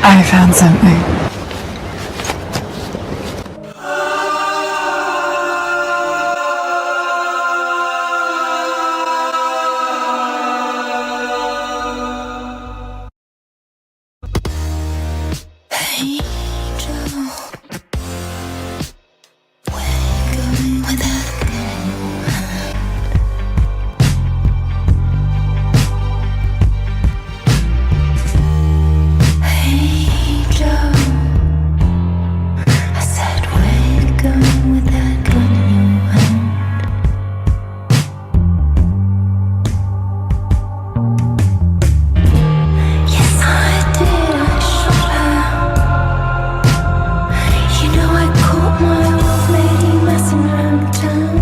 I found something. Hey, Joe. Where you going with that gun? Hey, Joe. I said, where you going with that gun in your hand? Yes, I did. I shot her. You know I caught my old lady messing around town.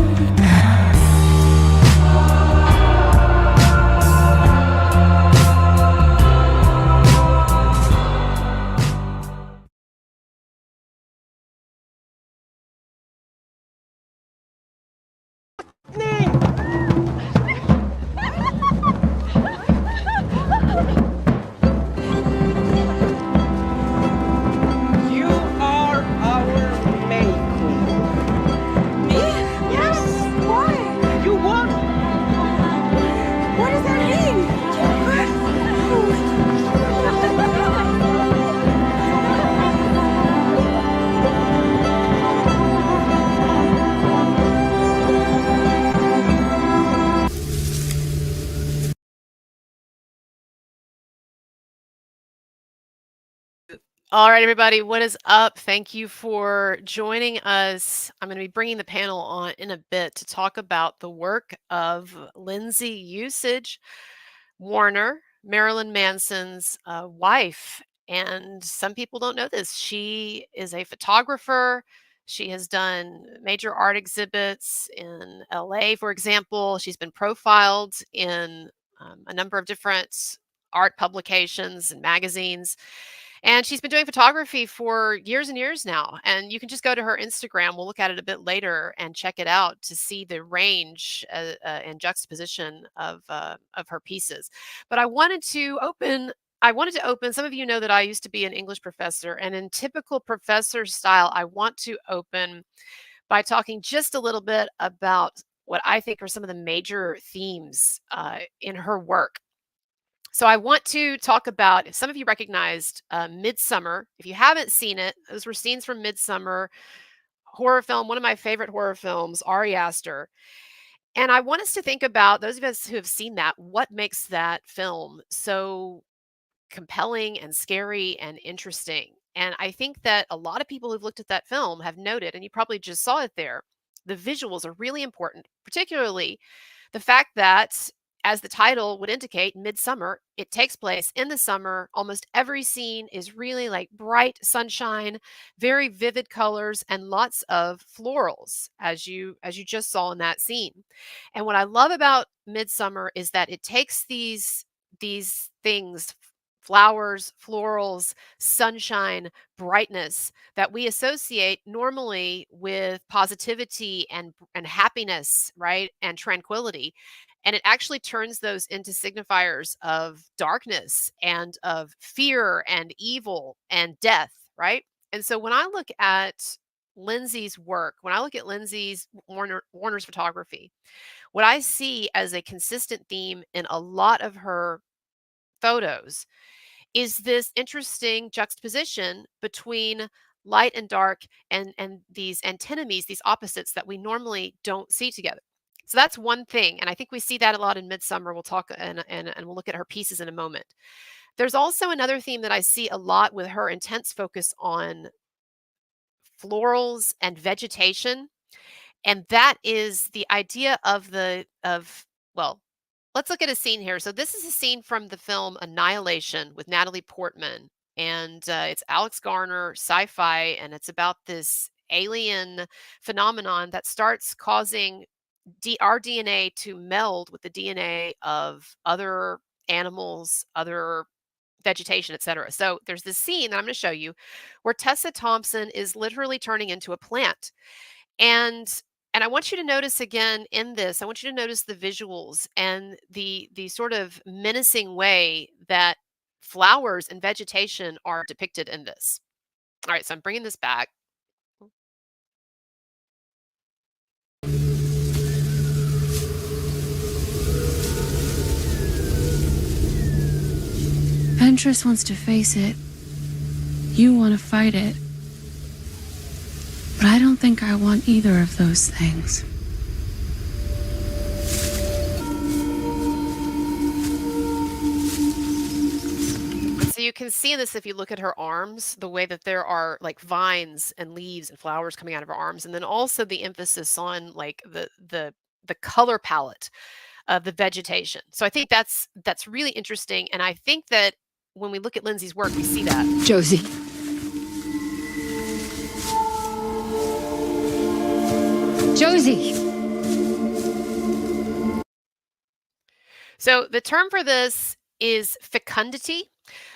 You are our May Queen. Me? Yes. Why? You won! What does that mean? All right, everybody, what is up? Thank you for joining us. I'm going to be bringing the panel on in a bit to talk about the work of Lindsay Usich, Warner, Marilyn Manson's wife. And some people don't know this. She is a photographer. She has done major art exhibits in LA, for example. She's been profiled in a number of different art publications and magazines. And she's been doing photography for years and years now. And you can just go to her Instagram. We'll look at it a bit later and check it out to see the range and juxtaposition of her pieces. But I wanted to open. Some of you know that I used to be an English professor, and in typical professor style, I want to open by talking just a little bit about what I think are some of the major themes in her work. So I want to talk about, if some of you recognized Midsummer. If you haven't seen it, those were scenes from Midsummer, horror film, one of my favorite horror films, Ari Aster. And I want us to think about, those of us who have seen that, what makes that film so compelling and scary and interesting. And I think that a lot of people who've looked at that film have noted, and you probably just saw it there, the visuals are really important, particularly the fact that, as the title would indicate, midsummer, it takes place in the summer. Almost every scene is really like bright sunshine, very vivid colors, and lots of florals, as you just saw in that scene. And what I love about Midsummer is that it takes these things, flowers, florals, sunshine, brightness, that we associate normally with positivity and happiness, right? And tranquility. And it actually turns those into signifiers of darkness and of fear and evil and death, right? And so when I look at Lindsay's work, when I look at Warner's photography, what I see as a consistent theme in a lot of her photos is this interesting juxtaposition between light and dark and these antinomies, these opposites that we normally don't see together. So that's one thing, and I think we see that a lot in Midsummer. We'll talk and we'll look at her pieces in a moment. There's also another theme that I see a lot with her intense focus on florals and vegetation, and that is the idea of well, let's look at a scene here. So this is a scene from the film Annihilation with Natalie Portman, and it's Alex Garner, sci-fi, and it's about this alien phenomenon that starts causing our DNA to meld with the DNA of other animals, other vegetation, etc. So there's this scene that I'm going to show you where Tessa Thompson is literally turning into a plant. And I want you to notice again in this, I want you to notice the visuals and the sort of menacing way that flowers and vegetation are depicted in this. All right, so I'm bringing this back. Ventress wants to face it. You want to fight it. But I don't think I want either of those things. So you can see this if you look at her arms, the way that there are like vines and leaves and flowers coming out of her arms, and then also the emphasis on like the color palette of the vegetation. So I think that's really interesting, and I think that when we look at Lindsay's work, we see that. Josie. Josie. So the term for this is fecundity.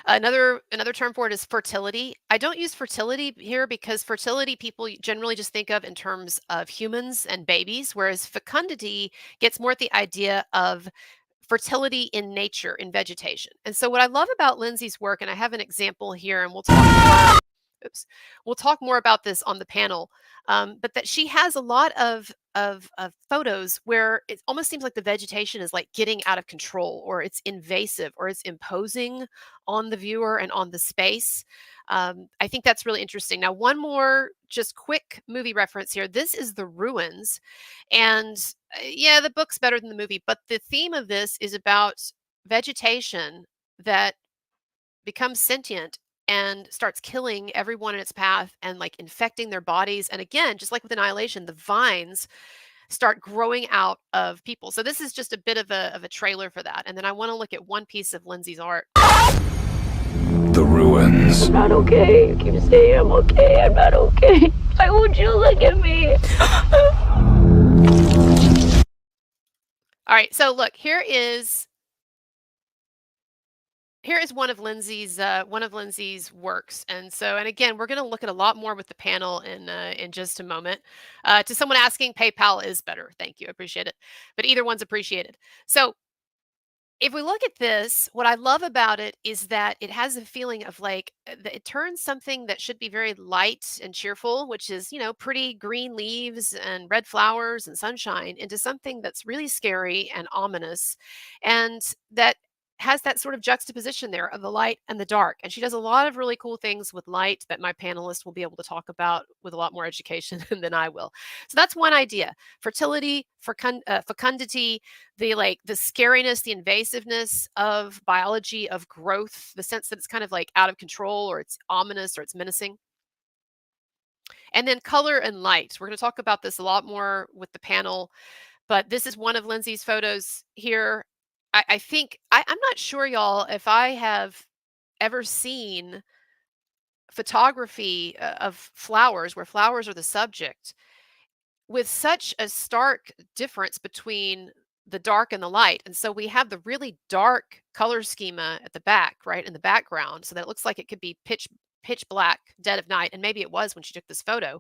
Another term for it is fertility. I don't use fertility here because fertility people generally just think of in terms of humans and babies, whereas fecundity gets more at the idea of fertility in nature, in vegetation. And so what I love about Lindsay's work, and I have an example here, and we'll talk more about this on the panel, but that she has a lot of photos where it almost seems like the vegetation is like getting out of control, or it's invasive, or it's imposing on the viewer and on the space. I think that's really interesting. Now, one more just quick movie reference here. This is The Ruins. And yeah, the book's better than the movie, but the theme of this is about vegetation that becomes sentient and starts killing everyone in its path and like infecting their bodies. And again, just like with Annihilation, the vines start growing out of people. So this is just a bit of a trailer for that. And then I want to look at one piece of Lindsay's art. The Ruins. I'm not okay. You keep saying I'm okay. I'm not okay. Why won't you look at me? All right, so look, here is one of Lindsay's works, and again, we're going to look at a lot more with the panel in just a moment. To someone asking, PayPal is better. Thank you, I appreciate it. But either one's appreciated. So if we look at this, what I love about it is that it has a feeling of like it turns something that should be very light and cheerful, which is, pretty green leaves and red flowers and sunshine, into something that's really scary and ominous, and that has that sort of juxtaposition there of the light and the dark. And she does a lot of really cool things with light that my panelists will be able to talk about with a lot more education than I will. So that's one idea: fertility, fecundity, the scariness, the invasiveness of biology, of growth, the sense that it's kind of like out of control, or it's ominous, or it's menacing. And then color and light. We're going to talk about this a lot more with the panel, but this is one of Lindsay's photos here. I think I'm not sure, y'all, if I have ever seen photography of flowers where flowers are the subject with such a stark difference between the dark and the light. And so we have the really dark color schema at the back, right, in the background, so that it looks like it could be pitch black, dead of night, and maybe it was when she took this photo.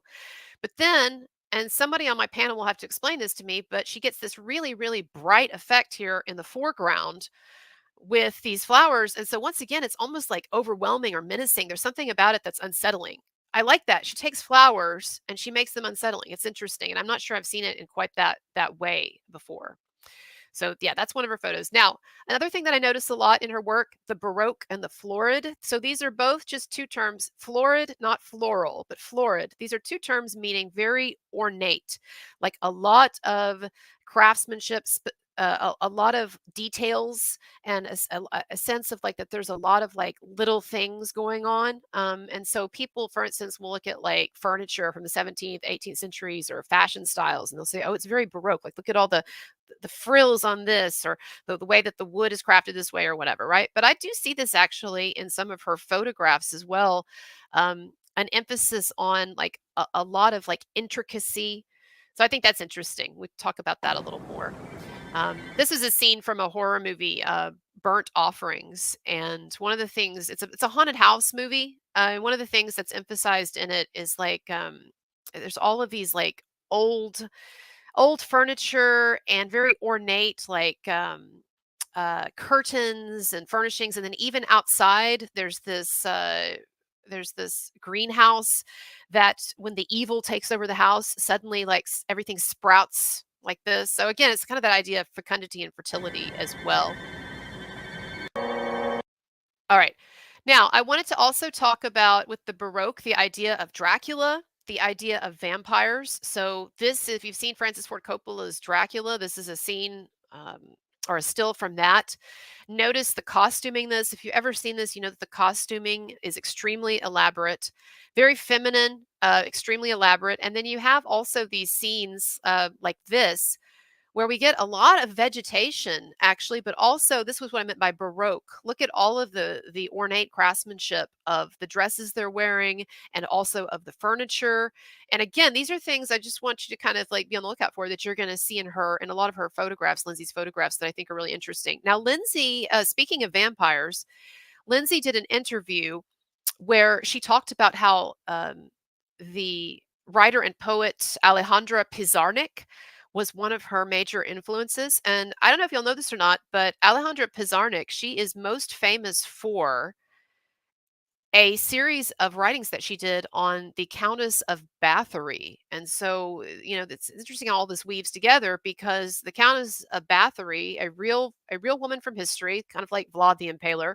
But then, and somebody on my panel will have to explain this to me, but she gets this really, really bright effect here in the foreground with these flowers. And so once again, it's almost like overwhelming or menacing. There's something about it that's unsettling. I like that. She takes flowers and she makes them unsettling. It's interesting. And I'm not sure I've seen it in quite that way before. So yeah, that's one of her photos. Now, another thing that I notice a lot in her work, the Baroque and the florid. So these are both just two terms: florid, not floral, but florid. These are two terms meaning very ornate, like a lot of craftsmanship, a lot of details, and a sense of like that there's a lot of like little things going on. And so people, for instance, will look at like furniture from the 17th, 18th centuries or fashion styles, and they'll say, oh, it's very Baroque. Like, look at all the frills on this, or the way that the wood is crafted this way, or whatever, right? But I do see this actually in some of her photographs as well. An emphasis on like a lot of like intricacy. So I think that's interesting. We talk about that a little more. This is a scene from a horror movie, Burnt Offerings, and one of the things, it's a haunted house movie. And one of the things that's emphasized in it is like there's all of these like old furniture and very ornate, like curtains and furnishings, and then even outside there's this greenhouse that when the evil takes over the house, suddenly like everything sprouts like this. So again, it's kind of that idea of fecundity and fertility as well. All right. Now, I wanted to also talk about with the Baroque, the idea of Dracula, the idea of vampires. So this, if you've seen Francis Ford Coppola's Dracula, this is a scene or a still from that. Notice the costuming this. If you've ever seen this, you know that the costuming is extremely elaborate, very feminine, extremely elaborate. And then you have also these scenes like this, where we get a lot of vegetation actually, but also this was what I meant by Baroque. Look at all of the ornate craftsmanship of the dresses they're wearing and also of the furniture. And again, these are things I just want you to kind of like be on the lookout for that you're going to see in a lot of her photographs, Lindsay's photographs, that I think are really interesting. Now, Lindsay, speaking of vampires, Lindsay did an interview where she talked about how the writer and poet Alejandra Pizarnik was one of her major influences. And I don't know if you'll know this or not, but Alejandra Pizarnik, she is most famous for a series of writings that she did on the Countess of Bathory. And so, you know, it's interesting how all this weaves together, because the Countess of Bathory, a real woman from history, kind of like Vlad the Impaler,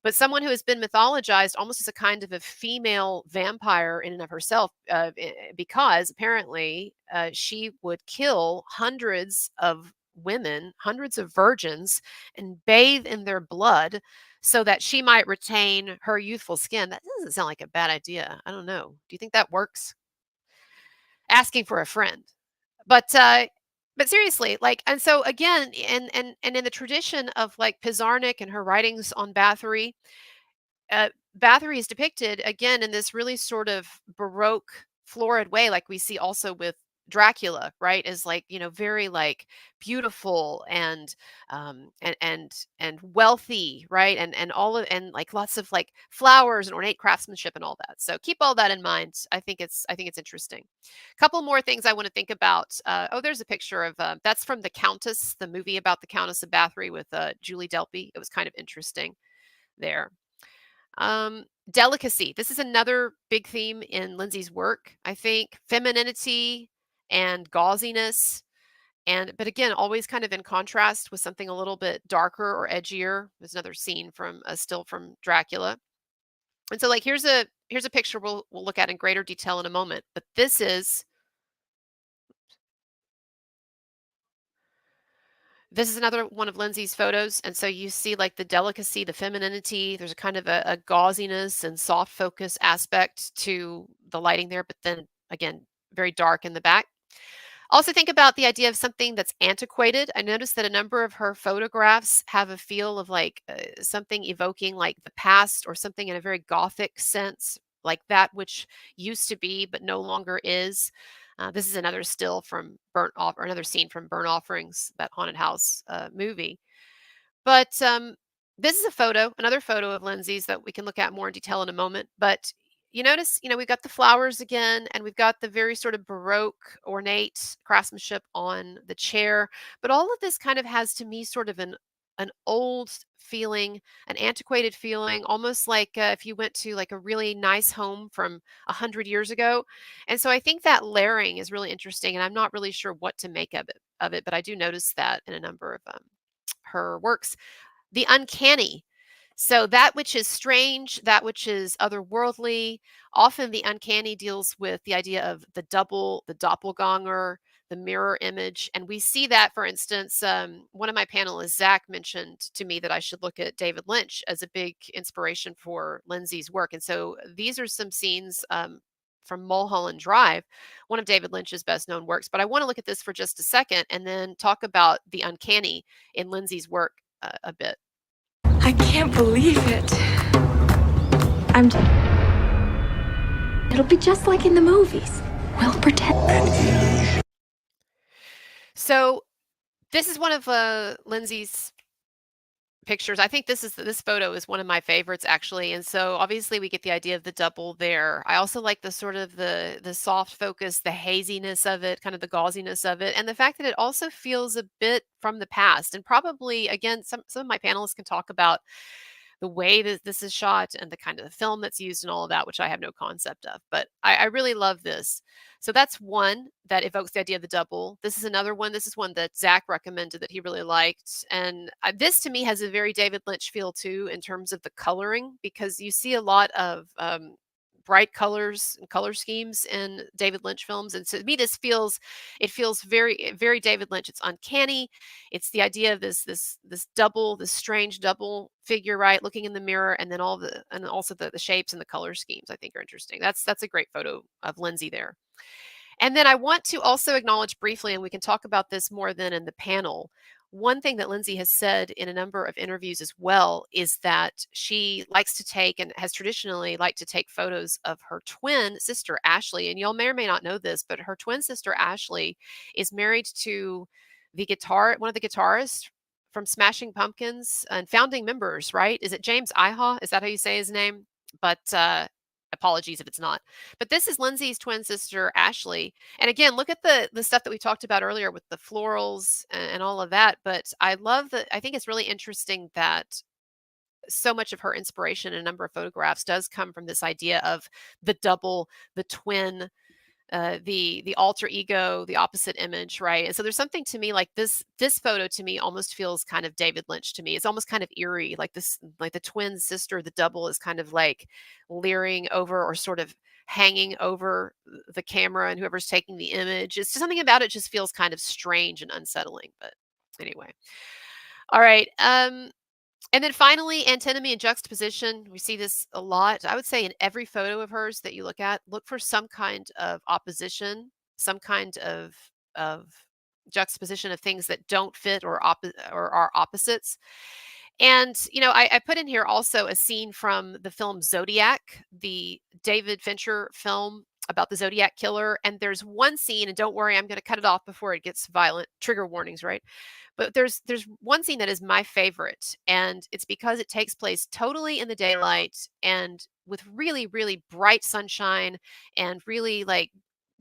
but someone who has been mythologized almost as a kind of a female vampire in and of herself, because apparently she would kill hundreds of women, hundreds of virgins, and bathe in their blood so that she might retain her youthful skin. That doesn't sound like a bad idea. I don't know. Do you think that works? Asking for a friend. But seriously, like, and so again, and in the tradition of like Pizarnik and her writings on Bathory, Bathory is depicted again in this really sort of Baroque, florid way, like we see also with Dracula, right? Is like, you know, very like beautiful and wealthy, right? And all of, and like lots of like flowers and ornate craftsmanship and all that. So keep all that in mind. I think it's interesting. A couple more things I want to think about. Oh, there's a picture of that's from The Countess, the movie about the Countess of Bathory with Julie Delpy. It was kind of interesting there. Delicacy. This is another big theme in Lindsay's work, I think. Femininity and gauziness. But again, always kind of in contrast with something a little bit darker or edgier. There's another scene from a still from Dracula. And so like here's a picture we'll look at in greater detail in a moment. But this is another one of Lindsay's photos. And so you see like the delicacy, the femininity, there's a kind of a gauziness and soft focus aspect to the lighting there, but then again, very dark in the back. Also think about the idea of something that's antiquated. I noticed that a number of her photographs have a feel of like something evoking like the past, or something in a very Gothic sense, like that which used to be but no longer is. This is another still from another scene from Burnt Offerings, that haunted house movie. But this is another photo of Lindsay's that we can look at more in detail in a moment. But you notice, you know, we've got the flowers again, and we've got the very sort of Baroque, ornate craftsmanship on the chair. But all of this kind of has, to me, sort of an old feeling, an antiquated feeling, almost like if you went to like a really nice home from 100 years ago. And so I think that layering is really interesting, and I'm not really sure what to make of it, but I do notice that in a number of her works. The uncanny. So that which is strange, that which is otherworldly. Often the uncanny deals with the idea of the doppelganger, the mirror image. And we see that, for instance, one of my panelists, Zach, mentioned to me that I should look at David Lynch as a big inspiration for Lindsay's work. And so these are some scenes from Mulholland Drive, one of David Lynch's best known works. But I want to look at this for just a second and then talk about the uncanny in Lindsay's work a bit. I can't believe it. It'll be just like in the movies. We'll pretend. So this is one of Lindsay's pictures. I think this photo is one of my favorites actually. And so obviously we get the idea of the double there. I also like the sort of the soft focus, the haziness of it, kind of the gauziness of it, and the fact that it also feels a bit from the past. And probably again, some of my panelists can talk about the way that this is shot and the kind of film that's used and all of that, which I have no concept of. But I really love this. So that's one that evokes the idea of the double. This is another one. This is one that Zach recommended that he really liked. And this to me has a very David Lynch feel too in terms of the coloring, because you see a lot of bright colors and color schemes in David Lynch films. And so to me, it feels very, very David Lynch. It's uncanny. It's the idea of this double, this strange double figure, right? Looking in the mirror, and then also the shapes and the color schemes I think are interesting. That's a great photo of Lindsay there. And then I want to also acknowledge briefly, and we can talk about this more than in the panel. One thing that Lindsay has said in a number of interviews as well is that she likes to take and has traditionally liked to take photos of her twin sister, Ashley. And y'all may or may not know this, but her twin sister, Ashley, is married to one of the guitarists from Smashing Pumpkins and founding members, right? Is it James Iha? Is that how you say his name? But apologies if it's not. But this is Lindsay's twin sister, Ashley. And again, look at the stuff that we talked about earlier with the florals and all of that. But I think it's really interesting that so much of her inspiration in a number of photographs does come from this idea of the double, the twin, the alter ego, the opposite image, right? And so there's something to me like this photo to me almost feels kind of David Lynch to me. It's almost kind of eerie, like the twin sister, the double is kind of like leering over or sort of hanging over the camera and whoever's taking the image. It's just something about it just feels kind of strange and unsettling. But anyway. All right. And then finally, antinomy and juxtaposition. We see this a lot. I would say in every photo of hers that you look at, look for some kind of opposition, some kind of juxtaposition of things that don't fit or are opposites. And I put in here also a scene from the film Zodiac, the David Fincher film about the Zodiac killer. And there's one scene, and don't worry, I'm going to cut it off before it gets violent. Trigger warnings, right? But there's one scene that is my favorite, and it's because it takes place totally in the daylight and with really, really bright sunshine and really like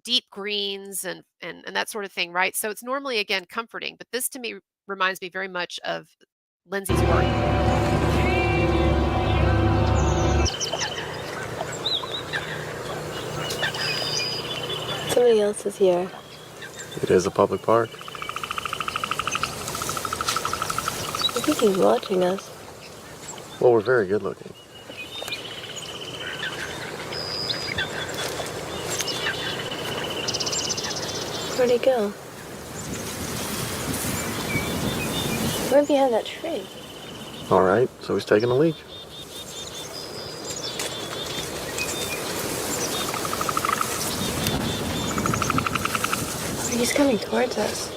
deep greens and that sort of thing, right? So it's normally again comforting, but this to me reminds me very much of Lindsay's work. Somebody else is here. It is a public park. I think he's watching us. Well, we're very good looking. Where'd he go? Right behind that tree. All right, so he's taking a leak. He's coming towards us.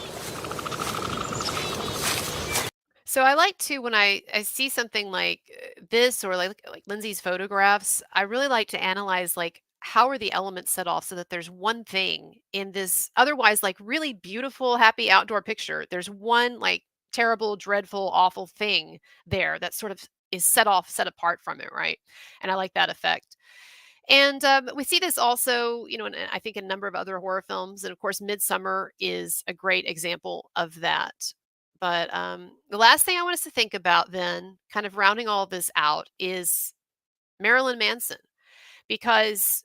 So I like to, when I see something like this or like Lindsay's photographs, I really like to analyze like how are the elements set off so that there's one thing in this otherwise like really beautiful, happy outdoor picture. There's one like terrible, dreadful, awful thing there that sort of is set apart from it, right? And I like that effect. And we see this also, I think in a number of other horror films. And of course, Midsummer is a great example of that. But the last thing I want us to think about then, kind of rounding all this out, is Marilyn Manson, because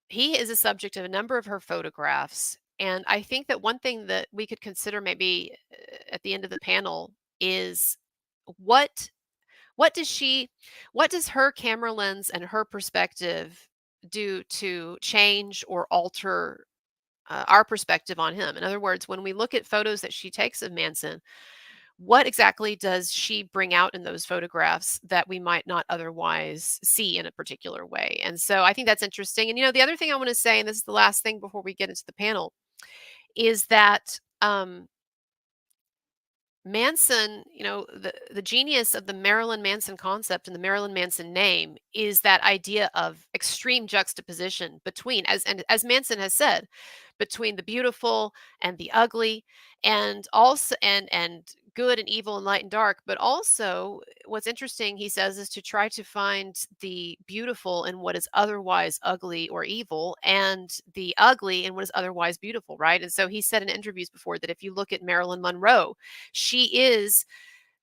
he is a subject of a number of her photographs. And I think that one thing that we could consider maybe at the end of the panel is what does her camera lens and her perspective do to change or alter our perspective on him? In other words, when we look at photos that she takes of Manson, what exactly does she bring out in those photographs that we might not otherwise see in a particular way? And so I think that's interesting. And, the other thing I want to say, and this is the last thing before we get into the panel, is that Manson, the genius of the Marilyn Manson concept and the Marilyn Manson name is that idea of extreme juxtaposition between, as Manson has said, between the beautiful and the ugly, and also and good and evil and light and dark, but also what's interesting, he says, is to try to find the beautiful in what is otherwise ugly or evil, and the ugly in what is otherwise beautiful, right? And so he said in interviews before that if you look at Marilyn Monroe, she is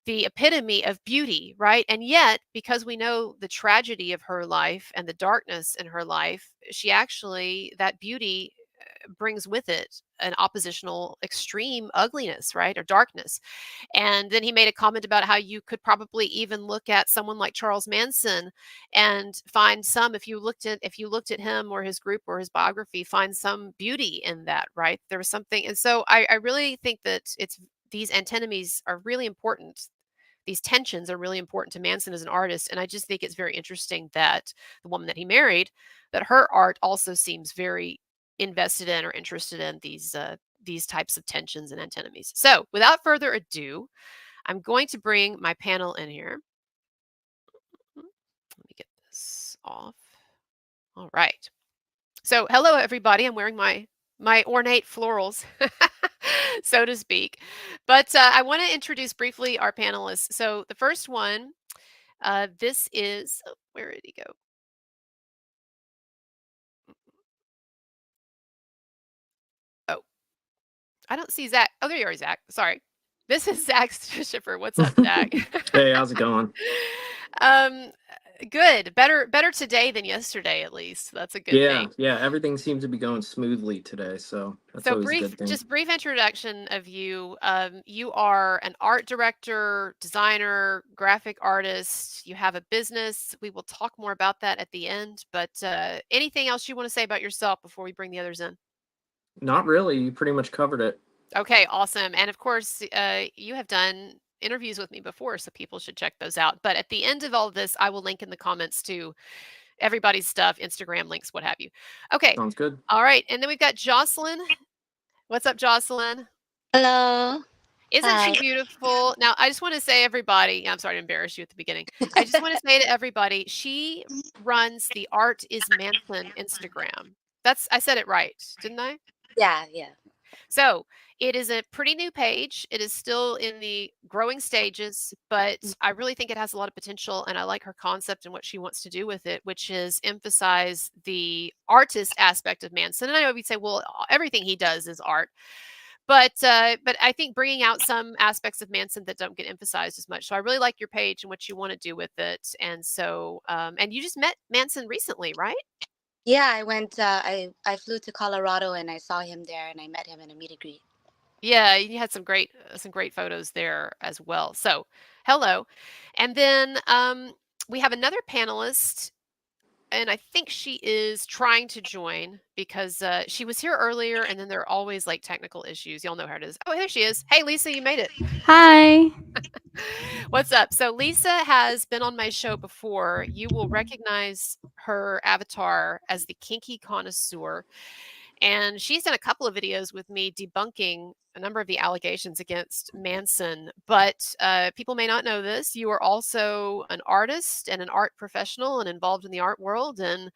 the epitome of beauty, right? And yet, because we know the tragedy of her life and the darkness in her life, she actually, that beauty brings with it an oppositional extreme ugliness, right? Or darkness. And then he made a comment about how you could probably even look at someone like Charles Manson and find some, if you looked at him or his group or his biography, find some beauty in that, right? There was something. And so I really think that these antinomies are really important. These tensions are really important to Manson as an artist. And I just think it's very interesting that the woman that he married, that her art also seems very invested in or interested in these types of tensions and antinomies. So without further ado, I'm going to bring my panel in here. Let me get this off. All right. So hello, everybody. I'm wearing my ornate florals, so to speak. But I want to introduce briefly our panelists. So the first one, this is, oh, where did he go? Oh, I don't see Zach. Oh, there you are, Zach. Sorry. This is Zach Schiffer. What's up, Zach? Hey, how's it going? Good. Better today than yesterday, at least. That's a good thing. Yeah, everything seems to be going smoothly today, so that's always a good thing. Just brief introduction of you. You are an art director, designer, graphic artist. You have a business. We will talk more about that at the end. But anything else you want to say about yourself before we bring the others in? Not really. You pretty much covered it. Okay, awesome. And of course, you have done interviews with me before, so people should check those out. But at the end of all of this, I will link in the comments to everybody's stuff, Instagram links, what have you. Okay. Sounds good. All right. And then we've got Jocelyn. What's up, Jocelyn? Hello. Isn't she beautiful? Now, I just want to say, everybody, I'm sorry to embarrass you at the beginning. I just want to say to everybody, she runs the Art is Manson Instagram. I said it right, didn't I? Yeah. So it is a pretty new page. It is still in the growing stages, but I really think it has a lot of potential, and I like her concept and what she wants to do with it, which is emphasize the artist aspect of Manson. And I know we'd say, well, everything he does is art. But I think bringing out some aspects of Manson that don't get emphasized as much. So I really like your page and what you want to do with it. And so, and you just met Manson recently, right? Yeah, I went, I flew to Colorado and I saw him there and I met him in a meet and greet. Yeah, you had some great photos there as well. So, hello. And then we have another panelist, and I think she is trying to join because she was here earlier, and then there are always like technical issues. Y'all know how it is. Oh, there she is. Hey, Lisa, you made it. Hi. What's up? So Lisa has been on my show before. You will recognize her avatar as the Kinky Connoisseur. And she's done a couple of videos with me debunking a number of the allegations against Manson. But people may not know this. You are also an artist and an art professional and involved in the art world and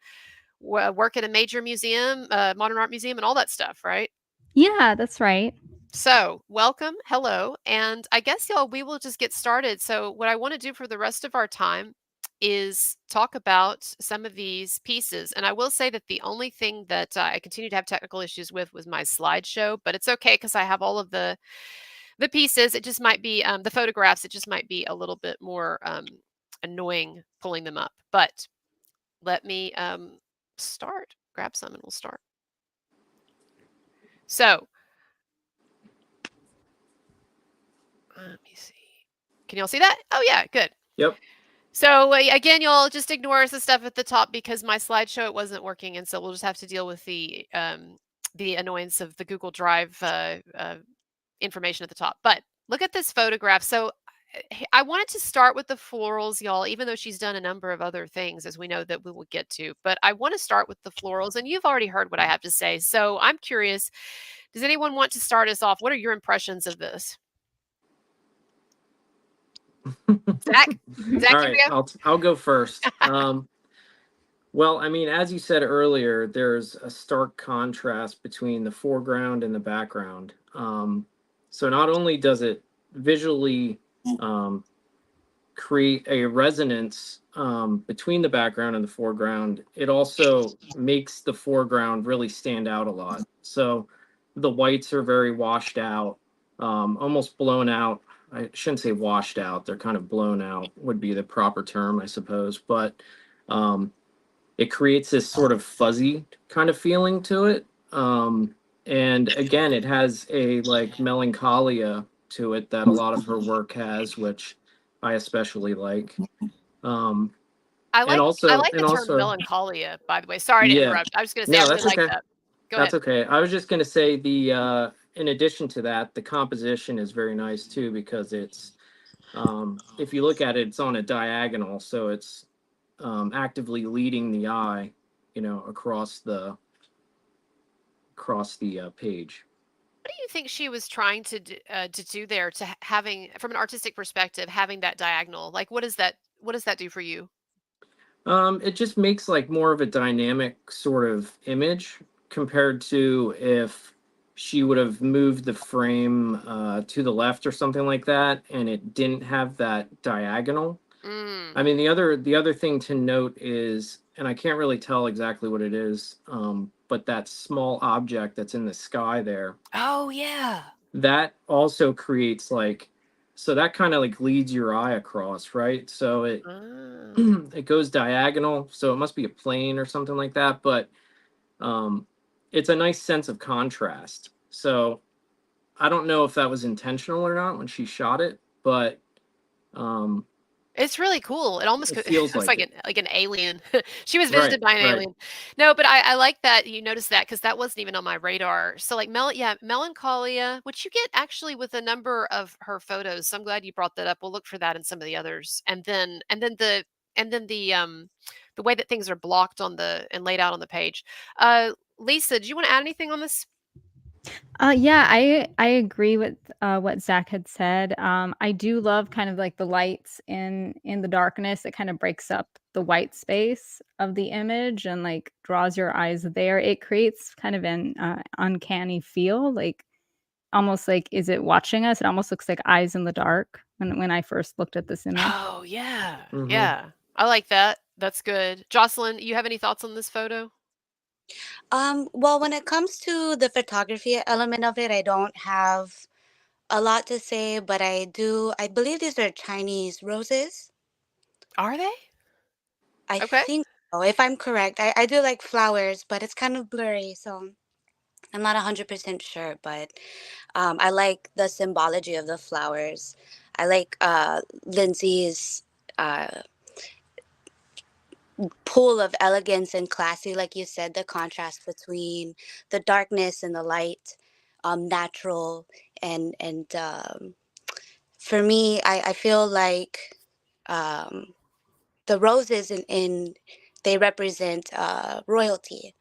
work at a major museum, modern art museum and all that stuff, right? Yeah, that's right. So welcome. Hello. And I guess, y'all, we will just get started. So what I want to do for the rest of our time is talk about some of these pieces. And I will say that the only thing that I continue to have technical issues with was my slideshow, but it's okay because I have all of the pieces. It just might be the photographs. It just might be a little bit more annoying pulling them up. But let me start. Grab some and we'll start. So let me see. Can y'all see that? Oh yeah, good. Yep. So again, y'all just ignore the stuff at the top because my slideshow, it wasn't working. And so we'll just have to deal with the annoyance of the Google Drive information at the top. But look at this photograph. So I wanted to start with the florals, y'all, even though she's done a number of other things, as we know that we will get to. But I want to start with the florals. And you've already heard what I have to say. So I'm curious, does anyone want to start us off? What are your impressions of this? Zach, all right, I'll go first. Well, I mean, as you said earlier, there's a stark contrast between the foreground and the background. So not only does it visually create a resonance between the background and the foreground, it also makes the foreground really stand out a lot. So the whites are very washed out, almost blown out. I shouldn't say washed out, they're kind of blown out, would be the proper term, I suppose. But it creates this sort of fuzzy kind of feeling to it. And again, it has a like melancholia to it that a lot of her work has, which I especially like. I And like also, the term melancholia, by the way. Sorry to yeah, interrupt. I was going to say I no, really that's like okay. that. Go That's ahead. okay. I was just going to say the in addition to that, the composition is very nice too because it's if you look at it, it's on a diagonal, so it's actively leading the eye, you know, across the page. What do you think she was trying to do there to having from an artistic perspective having that diagonal? Like what does that do for you? It just makes like more of a dynamic sort of image compared to if she would have moved the frame to the left or something like that, and it didn't have that diagonal. I mean, the other thing to note is, and I can't really tell exactly what it is, but that small object that's in the sky there, Oh yeah. that also creates like, so that kind of like leads your eye across, right? So it it goes diagonal, so it must be a plane or something like that. But it's a nice sense of contrast. So I don't know if that was intentional or not when she shot it, but It's really cool. It almost it feels looks like like an alien. She was right, visited by an right. alien. No, but I like that you noticed that because that wasn't even on my radar. So like melancholia, which you get actually with a number of her photos. So I'm glad you brought that up. We'll look for that in some of the others. The way that things are blocked on the and laid out on the page. Lisa, do you want to add anything on this? Yeah, I agree with what Zach had said. I do love kind of like the lights in the darkness. It kind of breaks up the white space of the image and like draws your eyes there. It creates kind of an uncanny feel, like almost like is it watching us? It almost looks like eyes in the dark when I first looked at this image. Oh yeah, Mm-hmm. yeah. I like that. That's good. Jocelyn, you have any thoughts on this photo? Well, when it comes to the photography element of it, I don't have a lot to say, but I believe these are Chinese roses. Are they? I Okay. think so, if I'm correct. I do like flowers, but it's kind of blurry, so I'm not 100% sure, but I like the symbology of the flowers. I like Lindsay's uh, pool of elegance and classy, like you said, the contrast between the darkness and the light, natural and for me, I feel like um, the roses in they represent royalty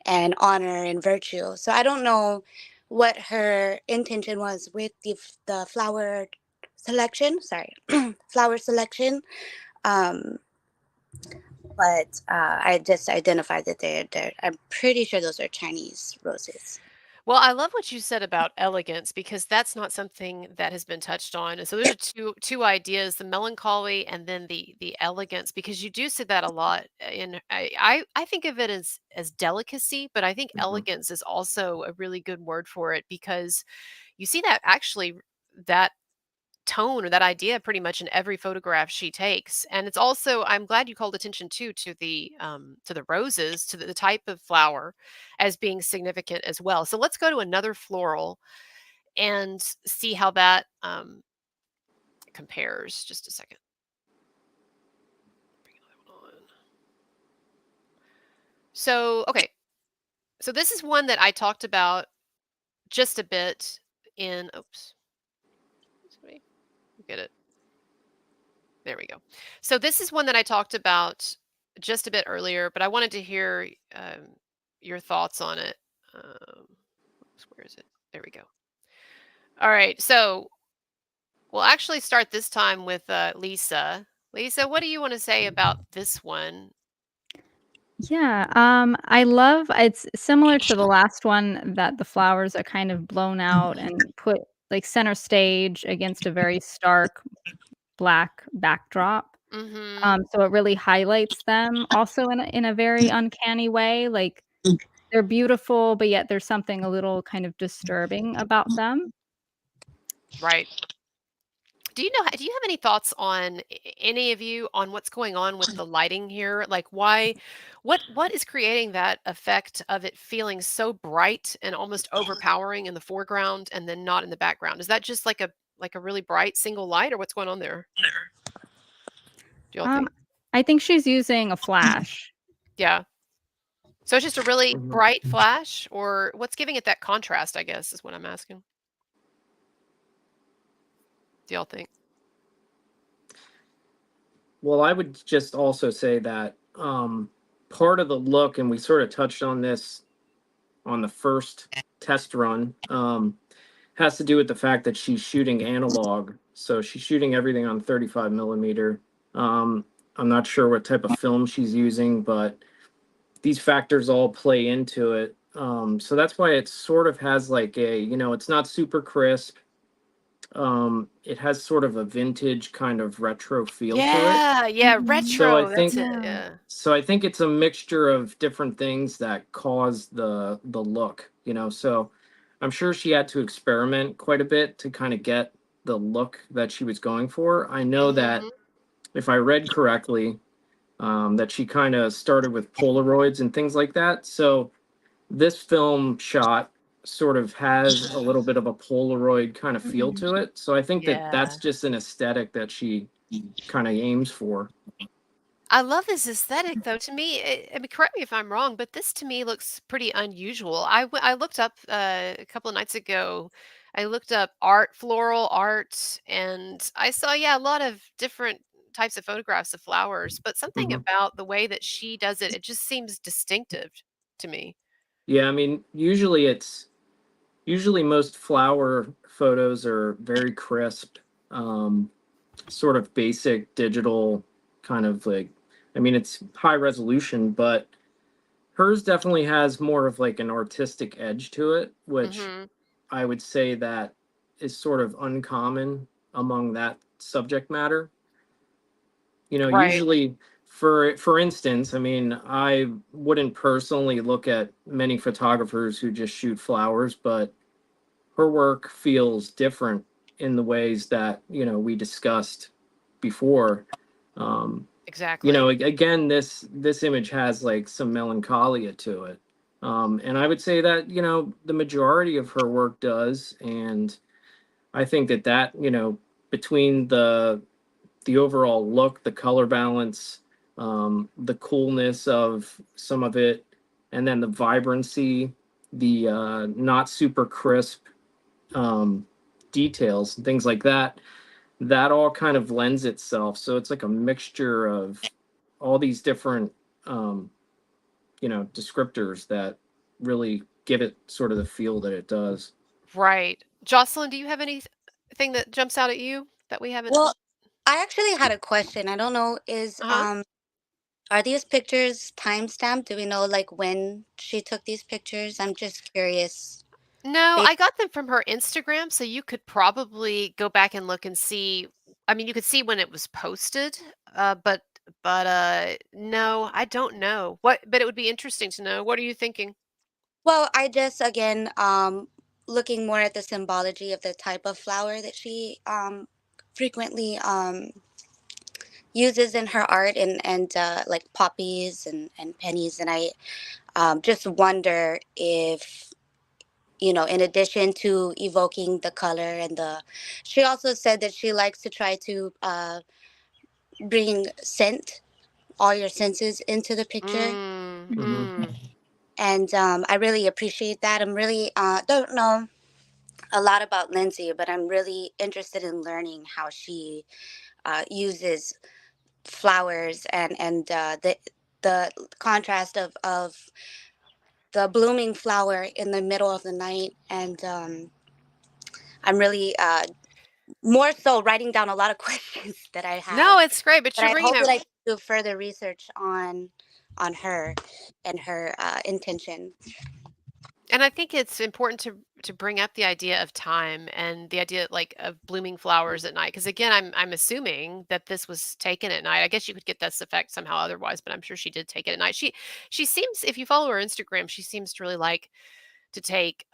and honor and virtue. So I don't know what her intention was with the flower selection. Sorry, flower selection. Um, but I just identified that they're. I'm pretty sure those are Chinese roses. Well, I love what you said about elegance because that's not something that has been touched on. And so those are two ideas, the melancholy and then the elegance, because you do see that a lot. In I think of it as delicacy, but I think Mm-hmm. elegance is also a really good word for it because you see that actually that tone or that idea pretty much in every photograph she takes. And it's also I'm glad you called attention too to the roses, to the type of flower as being significant as well. So let's go to another floral and see how that compares. Just a second. Bring another one on. So okay, so this is one that I talked about just a bit in. Oops, sorry, get it. There we go. So this is one that I talked about just a bit earlier, but I wanted to hear your thoughts on it. Where is it? There we go. All right. So we'll actually start this time with Lisa. Lisa, what do you want to say about this one? Yeah, I love it's similar to the last one that the flowers are kind of blown out and put like center stage against a very stark black backdrop. Mm-hmm. So it really highlights them also in a very uncanny way. Like they're beautiful, but yet there's something a little kind of disturbing about them. Right. Do you have any thoughts on any of you on what's going on with the lighting here? Like what is creating that effect of it feeling so bright and almost overpowering in the foreground and then not in the background? Is that just like a really bright single light, or what's going on there? Do y'all think? I think she's using a flash. Yeah. So it's just a really Mhm. bright flash, or what's giving it that contrast, I guess, is what I'm asking. Do y'all think? Well, I would just also say that part of the look, and we sort of touched on this on the first test run, has to do with the fact that she's shooting analog. So she's shooting everything on 35 millimeter. I'm not sure what type of film she's using, but these factors all play into it. So that's why it sort of has like it's not super crisp. It has sort of a vintage kind of retro feel to it. Yeah, So I retro, that's think it, Yeah. yeah. so I think it's a mixture of different things that cause the look, So I'm sure she had to experiment quite a bit to kind of get the look that she was going for. I know that Mhm. if I read correctly, that she kind of started with Polaroids and things like that. So this film shot sort of has a little bit of a Polaroid kind of feel to it. So I think that that's Yeah. just an aesthetic that she kind of aims for. I love this aesthetic, though. To me, I mean, correct me if I'm wrong, but this to me looks pretty unusual. I looked up a couple of nights ago. I looked up floral art, and I saw, yeah, a lot of different types of photographs of flowers, but something Mhm. about the way that she does it, it just seems distinctive to me. Yeah, I mean, usually most flower photos are very crisp, um, sort of basic digital kind of like, I mean, it's high resolution, but hers definitely has more of like an artistic edge to it, which Mhm. I would say that is sort of uncommon among that subject matter. Right. Usually for instance, I mean, I wouldn't personally look at many photographers who just shoot flowers, but her work feels different in the ways that we discussed before. um Exactly. Again, this image has like some melancholia to it, and I would say that the majority of her work does. And I think that between the overall look, the color balance, the coolness of some of it, and then the vibrancy, the not super crisp um, details and things like that, that all kind of lends itself. So it's like a mixture of all these different, um, descriptors that really give it sort of the feel that it does. Right. Jocelyn, do you have anything that jumps out at you that we haven't? Well, I actually had a question. I don't know, Uh-huh. are these pictures timestamped? Do we know like when she took these pictures? I'm just curious. No, Ba- I got them from her Instagram, so you could probably go back and look and see. I mean, you could see when it was posted, but no, I don't know. But it would be interesting to know. What are you thinking? Well, I just again looking more at the symbology of the type of flower that she frequently uses in her art, and like poppies and pennies. And I just wonder if, in addition to evoking the color and she also said that she likes to try to bring scent, all your senses into the picture. Mm, Hmm. And I really appreciate that. I'm really, don't know a lot about Lindsay, but I'm really interested in learning how she uses flowers, and the contrast of the blooming flower in the middle of the night. And I'm really more so writing down a lot of questions that I no, have, it's great, but but you're I bringing hope up that I can do further research on her and her intention. And I think it's important to bring up the idea of time and the idea like of blooming flowers at night. Because again, I'm assuming that this was taken at night. I guess you could get this effect somehow otherwise, but I'm sure she did take it at night. She seems, if you follow her Instagram, she seems to really like to take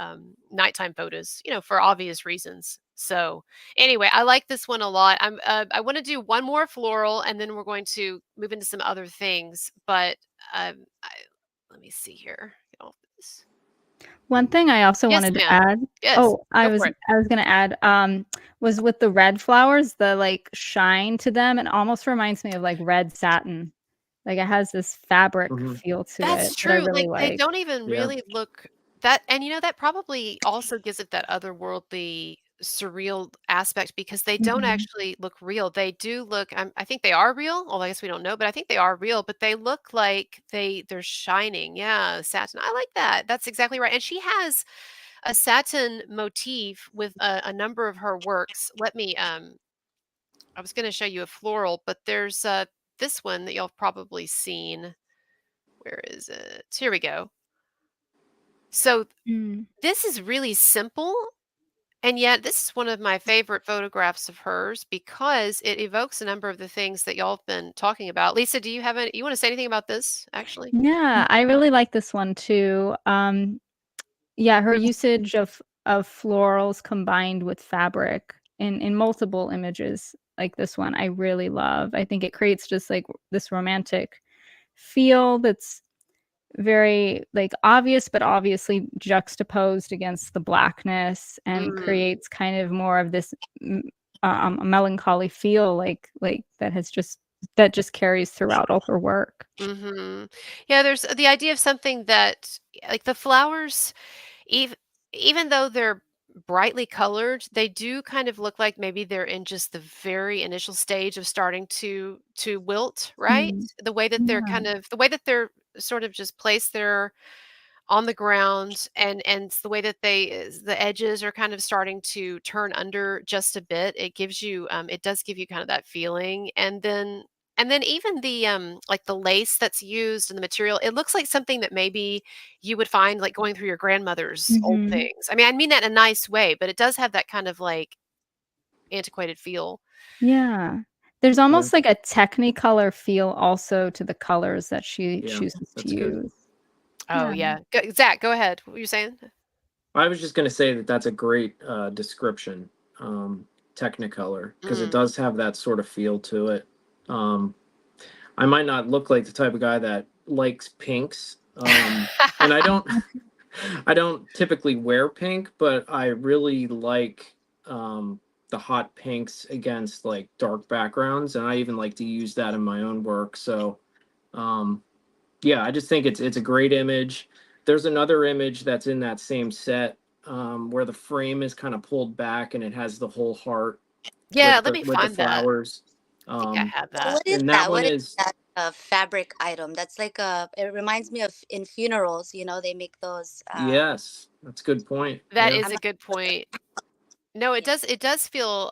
nighttime photos, for obvious reasons. So anyway, I like this one a lot. I want to do one more floral, and then we're going to move into some other things. But let me see here. Get all this. One thing I also Yes, wanted to ma'am. add. Yes, Oh, I go was for it. I was gonna add, was with the red flowers, the like shine to them, it almost reminds me of like red satin. Like it has this fabric Mhm. feel to That's it that I true. really Like they like. don't even Yeah. really look that, and that probably also gives it that otherworldly, surreal aspect because they don't Mhm. actually look real. They do look. I think they are real. Although I guess we don't know, but I think they are real. But they look like they're shining. Yeah, satin. I like that. That's exactly right. And she has a satin motif with a number of her works. Let me. I was going to show you a floral, but there's this one that y'all have probably seen. Where is it? Here we go. So Mm. this is really simple, and yet this is one of my favorite photographs of hers because it evokes a number of the things that y'all have been talking about. Lisa, do you have any, you want to say anything about this actually? Yeah, I really like this one too. Yeah, her usage of florals combined with fabric in multiple images like this one, I really love. I think it creates just like this romantic feel that's very like obvious, but obviously juxtaposed against the blackness and Mm, creates kind of more of this melancholy feel like that just carries throughout all her work. mhm. Yeah, there's the idea of something that like the flowers, even even though they're brightly colored, they do kind of look like maybe they're in just the very initial stage of starting to wilt, right? Mm. The way that they're Yeah. kind of the way that they're sort of just placed there on the ground, and it's the way that the edges are kind of starting to turn under just a bit. It gives you it does give you kind of that feeling. And then even the like the lace that's used and the material, it looks like something that maybe you would find like going through your grandmother's old Mhm. things. I mean that in a nice way, but it does have that kind of like antiquated feel. Yeah. There's Yeah. almost like a technicolor feel also to the colors that she Yeah. chooses to That's good. use. Oh Yeah. yeah. Zach, go ahead. What were you saying? I was just going to say that that's a great description, Technicolor, because it Mm. does have that sort of feel to it. Um, I might not look like the type of guy that likes pinks, and I don't typically wear pink, but I really like the hot pinks against like dark backgrounds, and I even like to use that in my own work. So um, yeah, I just think it's a great image. There's another image that's in that same set where the frame is kind of pulled back and it has the whole heart Yeah, let me with the find that. flowers. I think I Um, have So that. what is and that that? one What is is that fabric item? That's like a. It reminds me of in funerals. They make those. yes, that's a good point. That Yeah. is I'm a not. good point. No, Yeah. it does feel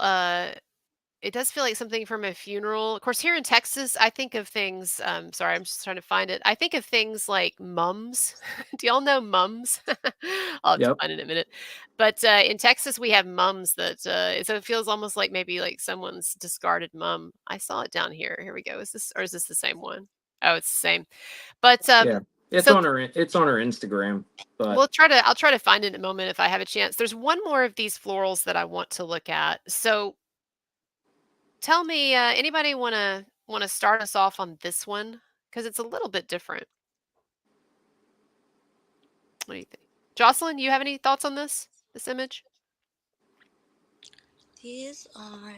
like something from a funeral. Of course, here in Texas, I think of things, sorry, I'm just trying to find it. I think of things like mums. Do y'all know mums? I'll have to Yep. find it in a minute. But in Texas, we have mums that so it feels almost like maybe like someone's discarded mum. I saw it down here. Here we go. Is this the same one? Oh, it's the same. But Yeah. so It's on her Instagram, but I'll try to find it in a moment if I have a chance. There's one more of these florals that I want to look at. So tell me, anybody wanna start us off on this one? Because it's a little bit different. What do you think? Jocelyn, you have any thoughts on this image? These are.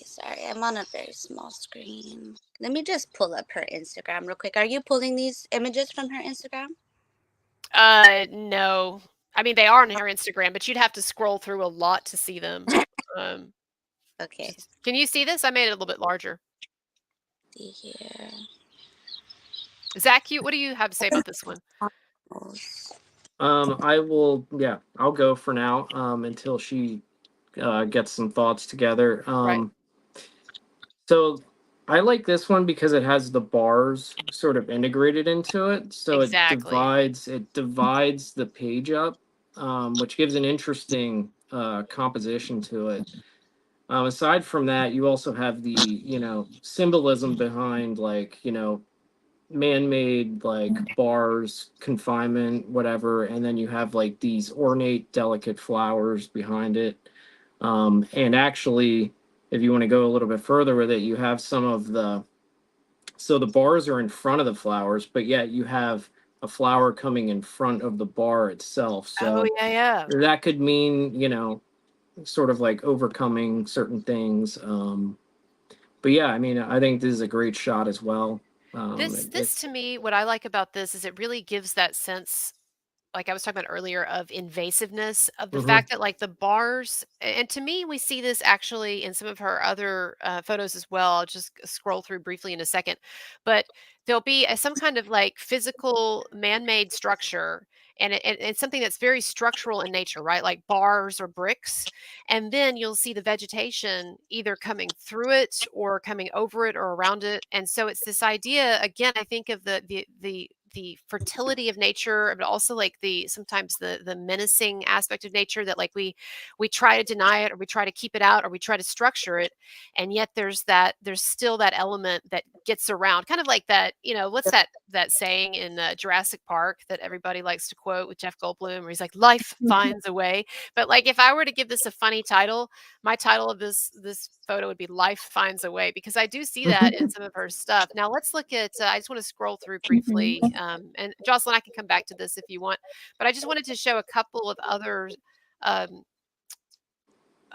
Sorry, I'm on a very small screen. Let me just pull up her Instagram real quick. Are you pulling these images from her Instagram? No. I mean, they are on her Instagram, but you'd have to scroll through a lot to see them. Um, Okay. can you see this? I made it a little bit larger. See here. Zach, what do you have to say about this one? I will. Yeah, I'll go for now until she gets some thoughts together. Right. So I like this one because it has the bars sort of integrated into it, so Exactly. it divides the page up, which gives an interesting composition to it. Aside from that, you also have the, symbolism behind, like, man-made, like, bars, confinement, whatever, and then you have like these ornate, delicate flowers behind it. And actually, if you want to go a little bit further with it, you have some of the so the bars are in front of the flowers, but yet you have a flower coming in front of the bar itself. Oh, So yeah, yeah. that could mean, sort of like overcoming certain things. But yeah, I mean, I think this is a great shot as well. This to me, what I like about this is it really gives that sense, like I was talking about earlier, of invasiveness of the Mhm. fact that like the bars, and to me we see this actually in some of her other photos as well. I'll just scroll through briefly in a second, but there'll be some kind of like physical man-made structure, and it's something that's very structural in nature, right? Like bars or bricks, and then you'll see the vegetation either coming through it or coming over it or around it. And so it's this idea again, I think of the fertility of nature, but also like the sometimes the menacing aspect of nature, that like we try to deny it, or we try to keep it out, or we try to structure it, and yet there's still that element that gets around, kind of like that, what's that saying in Jurassic Park that everybody likes to quote with Jeff Goldblum, where he's like, life finds a way. But like, if I were to give this a funny title, my title of this photo would be "Life Finds a Way," because I do see that in some of her stuff. Now let's look at. I just want to scroll through briefly, and Jocelyn, I can come back to this if you want, but I just wanted to show a couple of other um,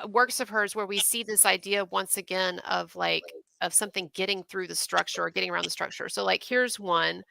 works of hers where we see this idea once again of like of something getting through the structure or getting around the structure. So like here's one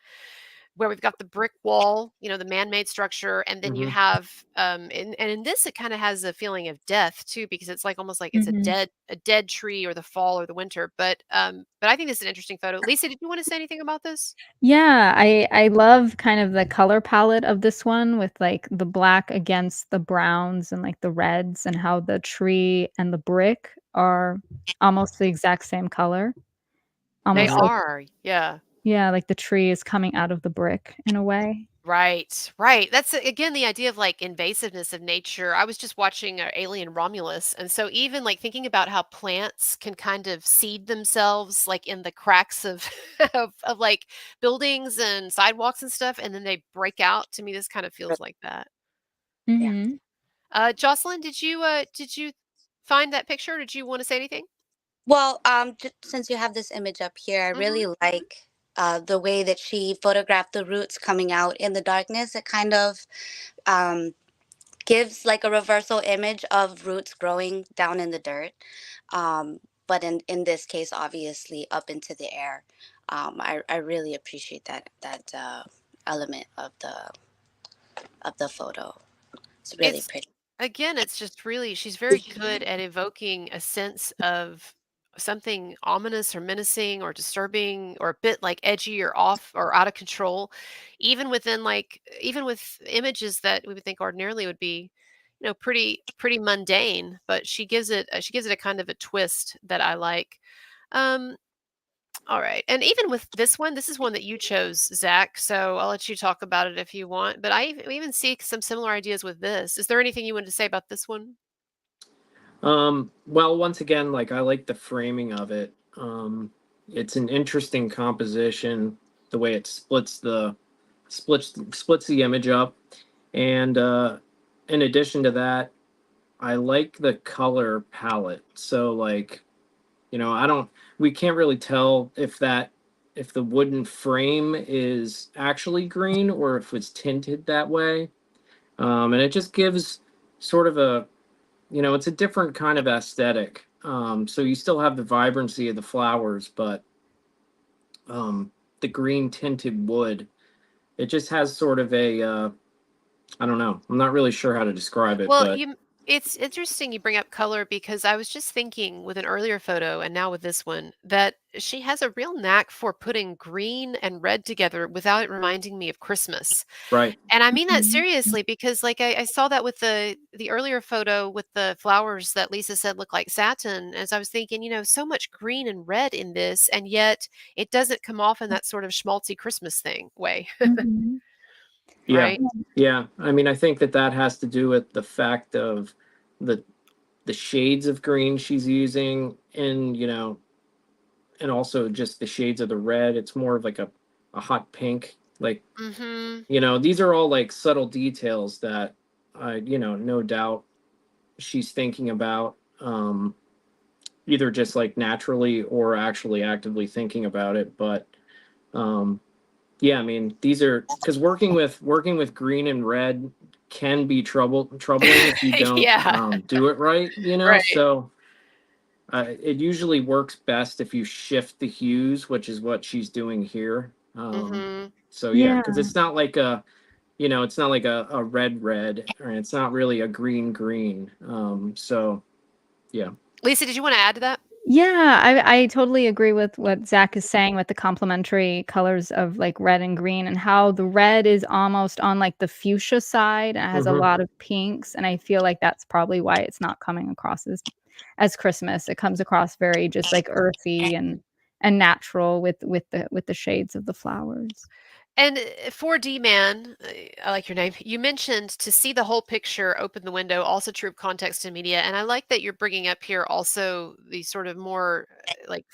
where we've got the brick wall, the man-made structure, and then you Mhm. have, and in this, it kind of has a feeling of death too, because it's like almost like it's Mhm. a dead tree, or the fall or the winter. But I think this is an interesting photo. Lisa, did you want to say anything about this? Yeah, I love kind of the color palette of this one with, like, the black against the browns and, like, the reds, and how the tree and the brick are almost the exact same color. They Almost like are, yeah. yeah, like the tree is coming out of the brick in a way. Right, right. That's again the idea of like invasiveness of nature. I was just watching Alien Romulus, and so even like thinking about how plants can kind of seed themselves like in the cracks of of like buildings and sidewalks and stuff, and then they break out. To me, this kind of feels like that. Yeah. Mhm. Jocelyn, did you find that picture? Did you want to say anything? Well, since you have this image up here, I Hmm. really like the way that she photographed the roots coming out in the darkness. It kind of um, gives like a reversal image of roots growing down in the dirt. Um, but in this case, obviously up into the air. I really appreciate that element of the photo. It's really It's pretty. again, it's just really she's very good at evoking a sense of something ominous or menacing or disturbing or a bit like edgy or off or out of control, even within like even with images that we would think ordinarily would be, pretty mundane, but she gives it a kind of a twist that I like. Um, all right. And even with this one, this is one that you chose, Zach. So I'll let you talk about it if you want. But we even see some similar ideas with this. Is there anything you wanted to say about this one? Well, once again, like, I like the framing of it. It's an interesting composition, the way it splits the image up, and in addition to that, I like the color palette. So, like, I don't we can't really tell if the wooden frame is actually green or if it's tinted that way. And it just gives sort of it's a different kind of aesthetic. So you still have the vibrancy of the flowers, but the green tinted wood, it just has sort of a I don't know. I'm not really sure how to describe it, Well, but It's interesting you bring up color because I was just thinking with an earlier photo and now with this one that she has a real knack for putting green and red together without it reminding me of Christmas. Right. And I mean that Mhm. seriously because like I saw that with the earlier photo with the flowers that Lisa said look like satin, as I was thinking, so much green and red in this, and yet it doesn't come off in that sort of schmaltzy Christmas thing way, Mhm. Yeah. right? Yeah. I mean, I think that that has to do with the fact of the the shades of green she's using, and and also just the shades of the red. It's more of like a hot pink. Like, Mhm. these are all like subtle details that no doubt she's thinking about, either just like naturally or actually actively thinking about it. But um yeah, I mean, these are because working with green and red can be troubling if you don't Yeah, do it right, right. so it usually works best if you shift the hues, which is what she's doing here. Mhm. So yeah, Yeah. because it's not like a red red, or it's not really a green green. So yeah. Lisa, did you wanna add to that? Yeah, I totally agree with what Zach is saying with the complementary colors of, like, red and green, and how the red is almost on, like, the fuchsia side, and it has a Hmm. lot of pinks, and I feel like that's probably why it's not coming across as Christmas. It comes across very just, like, earthy and natural with the shades of the flowers. And 4D man, I like your name. You mentioned to see the whole picture, open the window, also true of context and media. And I like that you're bringing up here also the sort of more like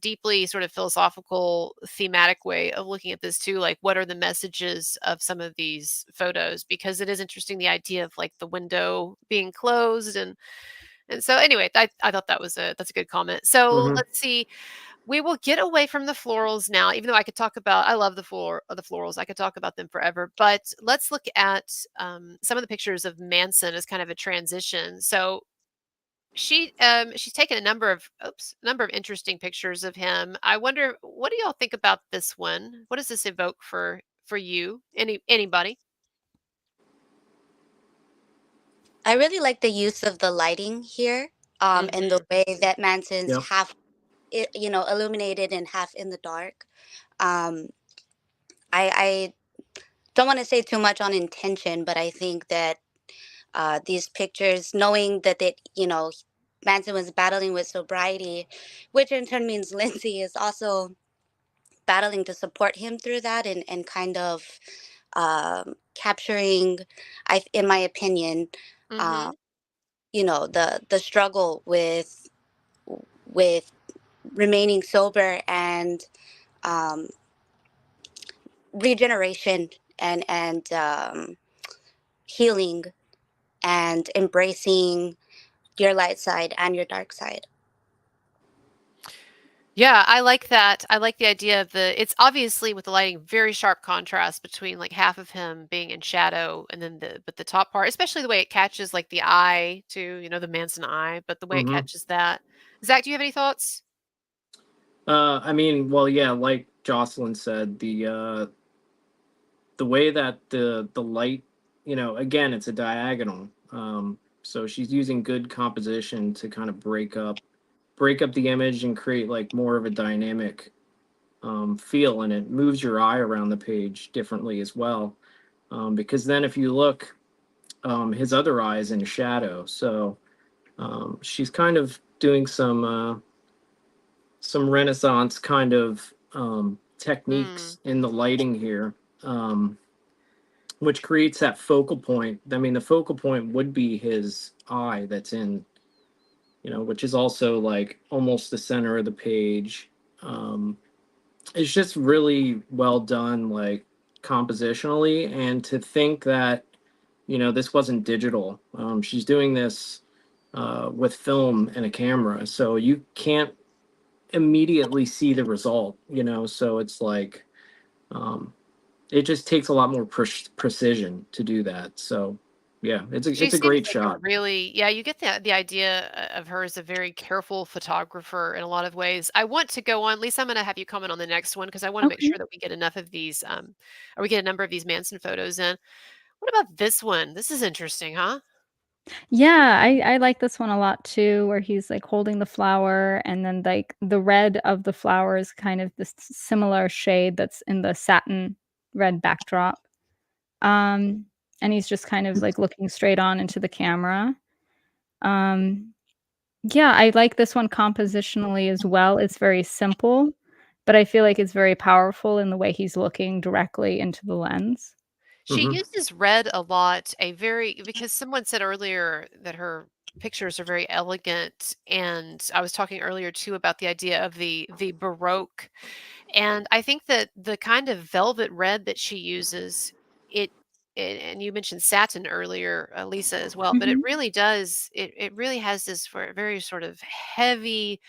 deeply sort of philosophical, thematic way of looking at this too. Like, what are the messages of some of these photos? Because it is interesting the idea of like the window being closed and so anyway, I thought that's a good comment. So Hmm. let's see. We will get away from the florals now, even though I love the florals. I could talk about them forever. But let's look at some of the pictures of Manson as kind of a transition. So she's taken a number of interesting pictures of him. I wonder, what do y'all think about this one? What does this evoke for you? Anybody? I really like the use of the lighting here, and the Hmm. way that Manson's Yeah. half, illuminated and half in the dark. Um, I don't want to say too much on intention, but I think that these pictures, knowing that Manson was battling with sobriety, which in turn means Lindsay is also battling to support him through that, and kind of capturing, in my opinion, uh, Hmm. the struggle with remaining sober, and um, regeneration, and healing, and embracing your light side and your dark side. Yeah, I like that. I like the idea of it's obviously with the lighting, very sharp contrast between like half of him being in shadow and then the top part, especially the way it catches like the eye too, the Manson eye, but the way it Hmm. catches that. Zach, do you have any thoughts? I mean, well, yeah, like Jocelyn said, the way that the light, again, it's a diagonal. So she's using good composition to kind of break up the image and create like more of a dynamic feel, and it moves your eye around the page differently as well. Because then if you look, his other eye is in shadow, so she's kind of doing some Renaissance kind of Mm, techniques in the lighting here. Which creates that focal point. I mean, the focal point would be his eye that's in, which is also like almost the center of the page. Um, it's just really well done, like compositionally, and to think that, this wasn't digital. She's doing this with film and a camera, so you can't immediately see the result, so it's like, um, it just takes a lot more precision to do that. So, yeah, it's a she it's a seems great like a shot. really, yeah, you get the idea of her as a very careful photographer in a lot of ways. I want to go on. Lisa, I'm going to have you comment on the next one because I want to make Okay. sure that we get enough of these, or we get a number of these Manson photos in. What about this one? This is interesting, huh? Yeah, I like this one a lot too, where he's, like, holding the flower, and then, like, the red of the flower is kind of this similar shade that's in the satin red backdrop. Um, and he's just kind of, like, looking straight on into the camera. Um, yeah, I like this one compositionally as well. It's very simple, but I feel like it's very powerful in the way he's looking directly into the lens. She uses red a lot, because someone said earlier that her pictures are very elegant, and I was talking earlier too about the idea of the Baroque. And I think that the kind of velvet red that she uses, it and you mentioned satin earlier, Lisa, as well, but it Mhm. really does, it really has this for very sort of heavy,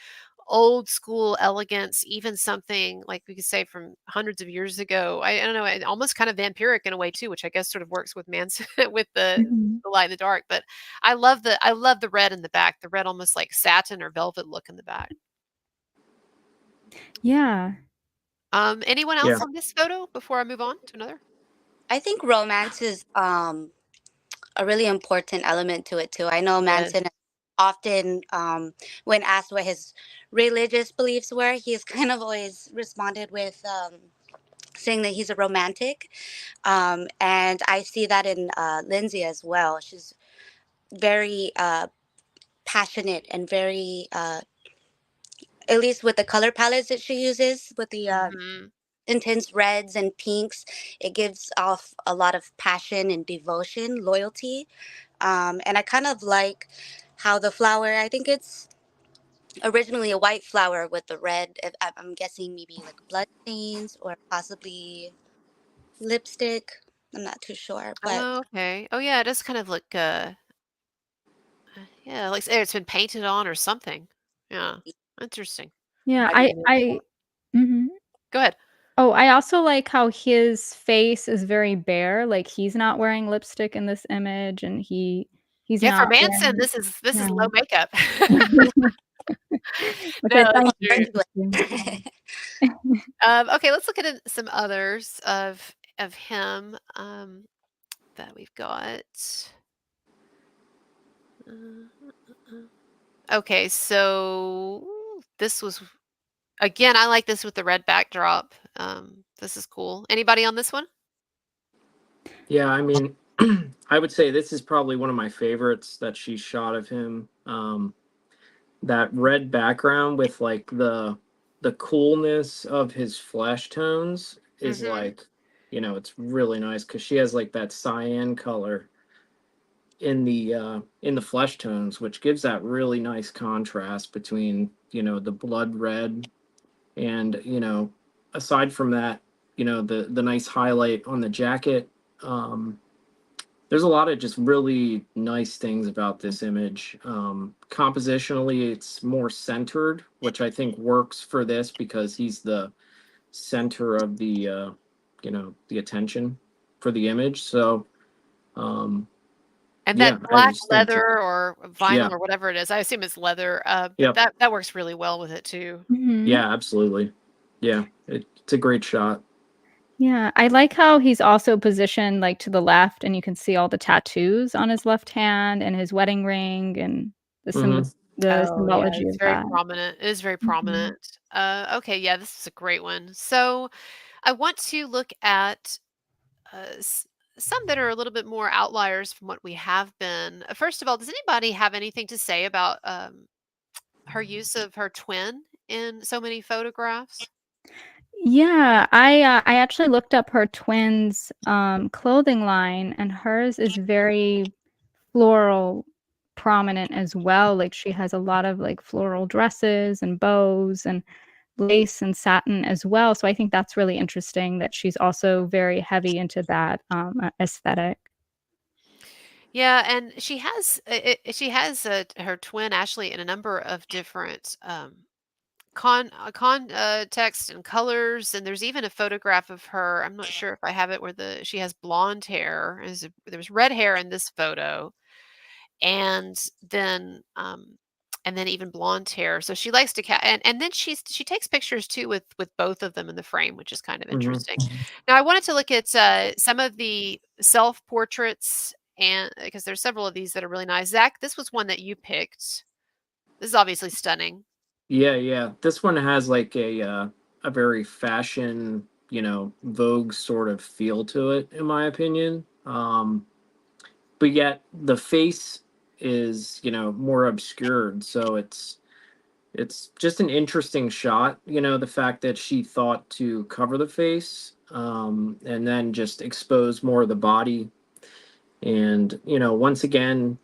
old school elegance, even something like we could say from hundreds of years ago. I don't know, almost kind of vampiric in a way too, which I guess sort of works with Manson with Mhm. the light and the dark. But I love the red in the back, the red almost like satin or velvet look in the back. Yeah. Anyone Yeah. else on this photo before I move on to another? I think romance is a really important element to it too. I know Yes. Manson often, when asked what his religious beliefs were, he's kind of always responded with saying that he's a romantic. And I see that in Lindsay as well. She's very passionate and very, at least with the color palettes that she uses, with the Mhm. intense reds and pinks, it gives off a lot of passion and devotion, loyalty. And I kind of like how the flower, I think it's originally a white flower with the red, I'm guessing maybe like blood stains or possibly lipstick. I'm not too sure, but Oh, okay. Oh, yeah, it does kind of look, yeah, like it's been painted on or something. Yeah, interesting. Yeah, I I Mhm. Go ahead. Oh, I also like how his face is very bare, like, he's not wearing lipstick in this image, and he's Yeah, for not Manson, wearing this is yeah. low makeup. Which I No, thought that's was true. interesting. Okay, let's look at some others of him, that we've got. Okay, so this was again, I like this with the red backdrop. This is cool. Anybody on this one? Yeah, I mean, I would say this is probably one of my favorites that she shot of him. That red background with like the coolness of his flesh tones is Mhm. like, it's really nice because she has like that cyan color in the flesh tones, which gives that really nice contrast between, the blood red and, aside from that, the nice highlight on the jacket. Um, there's a lot of just really nice things about this image. Compositionally, it's more centered, which I think works for this because he's the center of the attention for the image. So, um, And that yeah, I black just think, leather or vinyl yeah, or whatever it is, I assume it's leather, but yep, that works really well with it too. Mhm. yeah, absolutely. Yeah, it's a great shot. Yeah, I like how he's also positioned, like, to the left, and you can see all the tattoos on his left hand and his wedding ring and Hmm. the Oh, yeah, symbology it's of very that. prominent. It is very Mhm. prominent. Okay, yeah, this is a great one. So, I want to look at, some that are a little bit more outliers from what we have been. First of all, does anybody have anything to say about, her use of her twin in so many photographs? Yeah, I actually looked up her twins' clothing line, and hers is very floral prominent as well. Like she has a lot of like floral dresses and bows and lace and satin as well. So I think that's really interesting that she's also very heavy into that aesthetic. Yeah, and she has her twin Ashley in a number of different text and colors, and there's even a photograph of her. I'm not sure if I have it where she has blonde hair. There's red hair in this photo, and then even blonde hair. So she likes to and then she takes pictures too with both of them in the frame, which is kind of Hmm. interesting. Now I wanted to look at some of the self portraits and because there's several of these that are really nice. Zach, this was one that you picked. This is obviously stunning. Yeah. This one has like a very fashion, Vogue sort of feel to it, in my opinion. But yet the face is, more obscured, so it's just an interesting shot. The fact that she thought to cover the face, and then just expose more of the body. And, once again,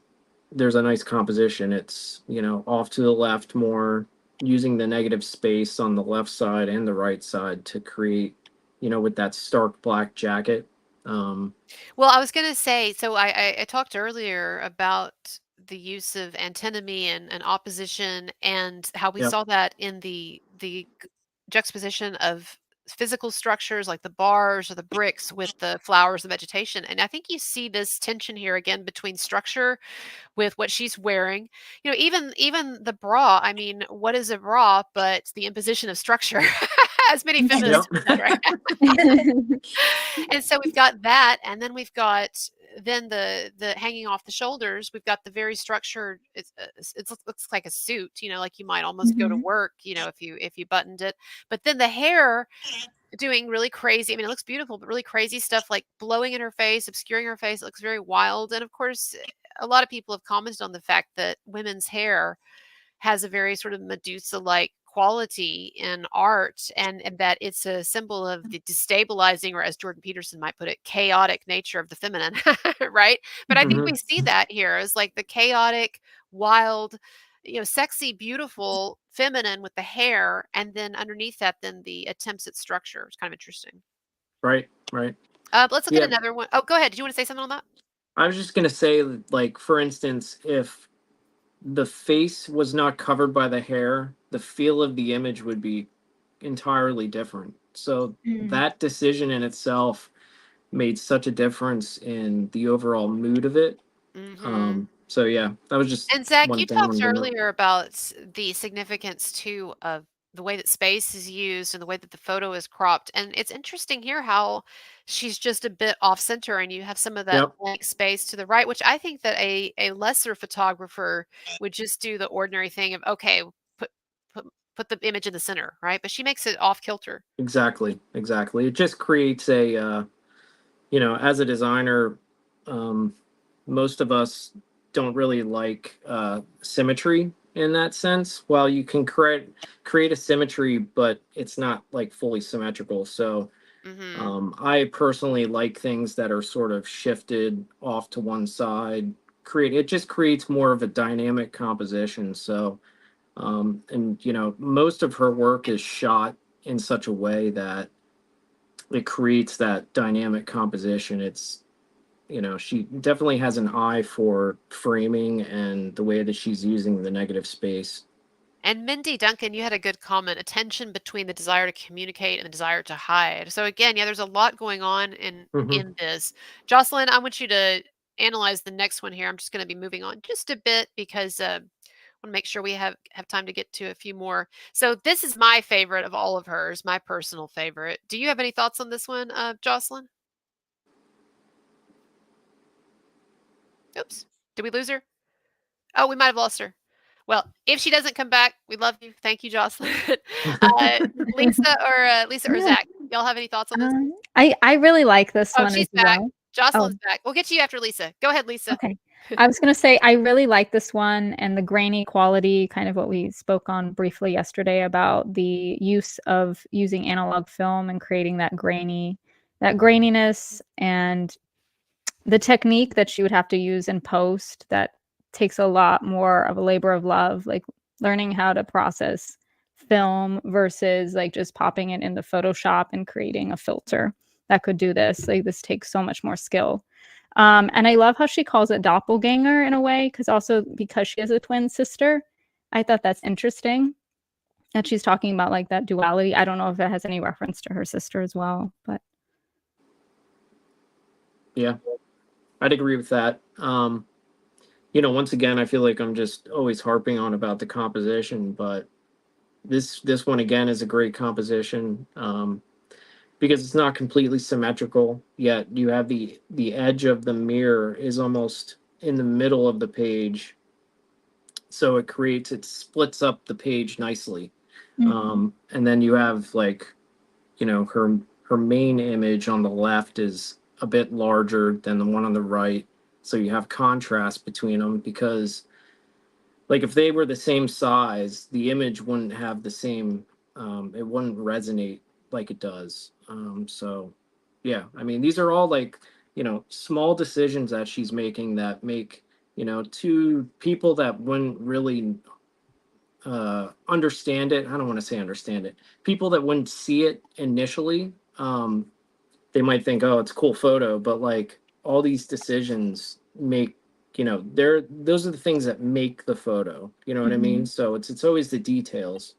there's a nice composition. It's, off to the left more, using the negative space on the left side and the right side to create, with that stark black jacket. Well, I was going to say, so I talked earlier about the use of antinomy and opposition, and how we Yep. saw that in the juxtaposition of physical structures like the bars or the bricks with the flowers, the vegetation. And I think you see this tension here again between structure with what she's wearing. Even the bra. I mean, what is a bra but the imposition of structure? As many Yep. feminists have said, right? And so we've got that, and then we've got then the hanging off the shoulders. We've got the very structured. It looks like a suit, like you might almost go to work, if you buttoned it. But then the hair doing really crazy. I mean, it looks beautiful, but really crazy stuff like blowing in her face, obscuring her face. It looks very wild. And of course, a lot of people have commented on the fact that women's hair has a very sort of Medusa-like quality in art, and that it's a symbol of the destabilizing, or as Jordan Peterson might put it, chaotic nature of the feminine, right? But I think we see that here as like the chaotic, wild, sexy, beautiful feminine with the hair, and then underneath that, then the attempts at structure. It's kind of interesting. Right. Let's look at another one. Oh, go ahead. Did you want to say something on that? I was just going to say, like, for instance, if the face was not covered by the hair, the feel of the image would be entirely different. So that decision in itself made such a difference in the overall mood of it. So yeah, that was just And Zach, one you thing I talked wanted to note. earlier about the significance too of the way that space is used and the way that the photo is cropped. And it's interesting here how she's just a bit off center, and you have some of that Yep. blank space to the right, which I think that a lesser photographer would just do the ordinary thing of, okay, put put put the image in the center, right? But she makes it off kilter. Exactly. It just creates a, as a designer, most of us don't really like symmetry in that sense. Well, you can create a symmetry, but it's not like fully symmetrical. So I personally like things that are sort of shifted off to one side. It just creates more of a dynamic composition. So, and most of her work is shot in such a way that it creates that dynamic composition. It's, she definitely has an eye for framing and the way that she's using the negative space. And Mindy Duncan, you had a good comment, a tension between the desire to communicate and the desire to hide. So again, yeah, there's a lot going on in this. Jocelyn, I want you to analyze the next one here. I'm just going to be moving on just a bit because I want to make sure we have time to get to a few more. So this is my favorite of all of hers, my personal favorite. Do you have any thoughts on this one, Jocelyn? Oops. Did we lose her? Oh, we might have lost her. Well, if she doesn't come back, we love you. Thank you, Jocelyn. Lisa or Zach, y'all have any thoughts on this? I really like this one she's as back. well. Jocelyn's back. We'll get to you after Lisa. Go ahead, Lisa. Okay. I was going to say I really like this one, and the grainy quality, kind of what we spoke on briefly yesterday about the use of using analog film and creating that graininess, and the technique that she would have to use in post that takes a lot more of a labor of love, like learning how to process film versus like just popping it into Photoshop and creating a filter that could do this. Like this takes so much more skill. And I love how she calls it doppelganger in a way, because she has a twin sister. I thought that's interesting that she's talking about like that duality. I don't know if it has any reference to her sister as well, but yeah, I'd agree with that. Once again, I feel like I'm just always harping on about the composition, but this one again is a great composition. because it's not completely symmetrical, yet you have the edge of the mirror is almost in the middle of the page, so it splits up the page nicely. And then you have like, her main image on the left is a bit larger than the one on the right, so you have contrast between them, because like if they were the same size, the image wouldn't have the same, it wouldn't resonate like it does. So yeah, I mean, these are all like, small decisions that she's making that make, two people that wouldn't really understand it. I don't want to say understand it. People that wouldn't see it initially, they might think, oh, it's a cool photo, but like all these decisions make, those are the things that make the photo. You know what I mean? So it's always the details.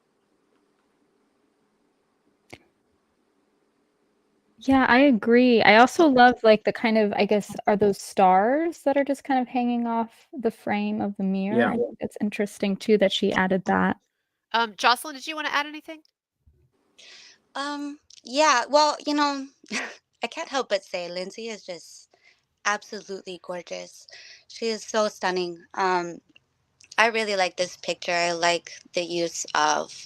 Yeah, I agree. I also love like the kind of, I guess, are those stars that are just kind of hanging off the frame of the mirror? Yeah. I think it's interesting too that she added that. Jocelyn, did you want to add anything? Yeah, well, I can't help but say Lindsay is just absolutely gorgeous. She is so stunning. I really like this picture. I like the use of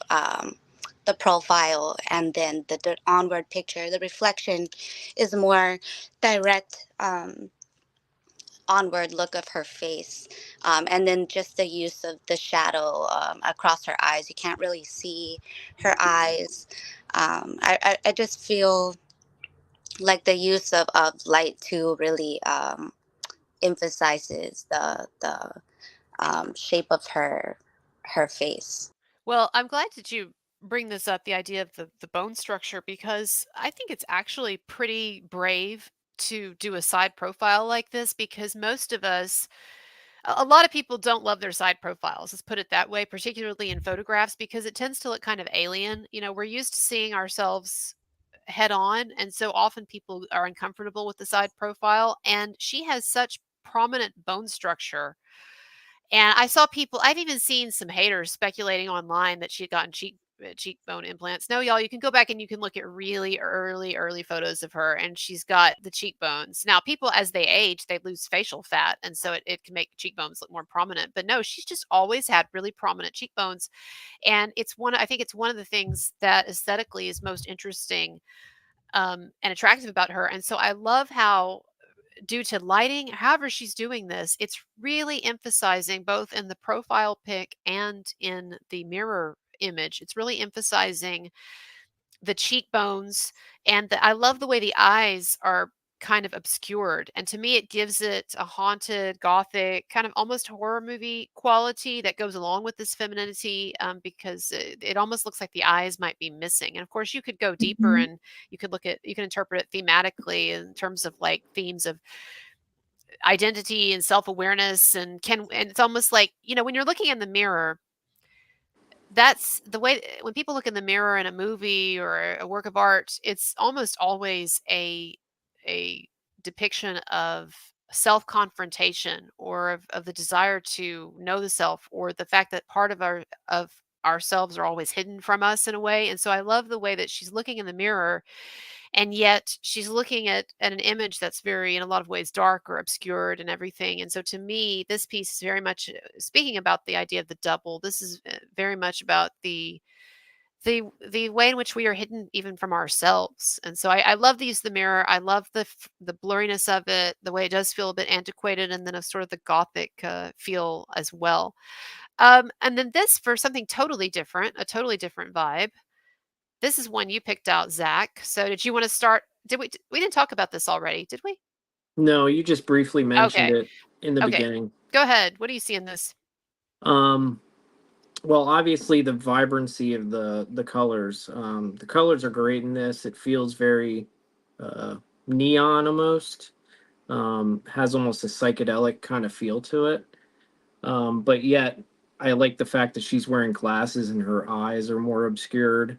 the profile, and then the onward picture. The reflection is more direct, onward look of her face. And then just the use of the shadow across her eyes. You can't really see her eyes. I just feel like the use of light too really emphasizes the shape of her face. Well, I'm glad that you bring this up, the idea of the bone structure, because I think it's actually pretty brave to do a side profile like this, because most of us, a lot of people don't love their side profiles, let's put it that way, particularly in photographs, because it tends to look kind of alien. We're used to seeing ourselves head on, and so often people are uncomfortable with the side profile, and she has such prominent bone structure. And I saw I've even seen some haters speculating online that she had gotten cheekbone implants. No, y'all, you can go back and you can look at really early photos of her, and she's got the cheekbones. Now, people, as they age, they lose facial fat, and so it can make cheekbones look more prominent. But no, she's just always had really prominent cheekbones. And I think it's one of the things that aesthetically is most interesting and attractive about her. And so I love how, due to lighting, however she's doing this, it's really emphasizing both in the profile pic and in the mirror image. It's really emphasizing the cheekbones, and I love the way the eyes are kind of obscured. And to me, it gives it a haunted, gothic, kind of almost horror movie quality that goes along with this femininity, because it almost looks like the eyes might be missing. And of course, you could go deeper and you can interpret it thematically in terms of like themes of identity and self-awareness, and it's almost like, when you're looking in the mirror, that's the way when people look in the mirror in a movie or a work of art, it's almost always a depiction of self-confrontation, or of the desire to know the self, or the fact that part of ourselves are always hidden from us in a way. And so I love the way that she's looking in the mirror, and yet she's looking at an image that's very, in a lot of ways, dark or obscured and everything. And so to me, this piece is very much speaking about the idea of the double. This is very much about the way in which we are hidden even from ourselves. And so I love the use of the mirror. I love the blurriness of it, the way it does feel a bit antiquated, and then a sort of the gothic feel as well. And then this, for something totally different, a totally different vibe. This is one you picked out, Zach. So did you want to start? We didn't talk about this already, did we? No, you just briefly mentioned Okay. it in the beginning. Go ahead. What do you see in this? Well, obviously the vibrancy of the colors. The colors are great in this. It feels very neon almost. Has almost a psychedelic kind of feel to it. But yet I like the fact that she's wearing glasses and her eyes are more obscured.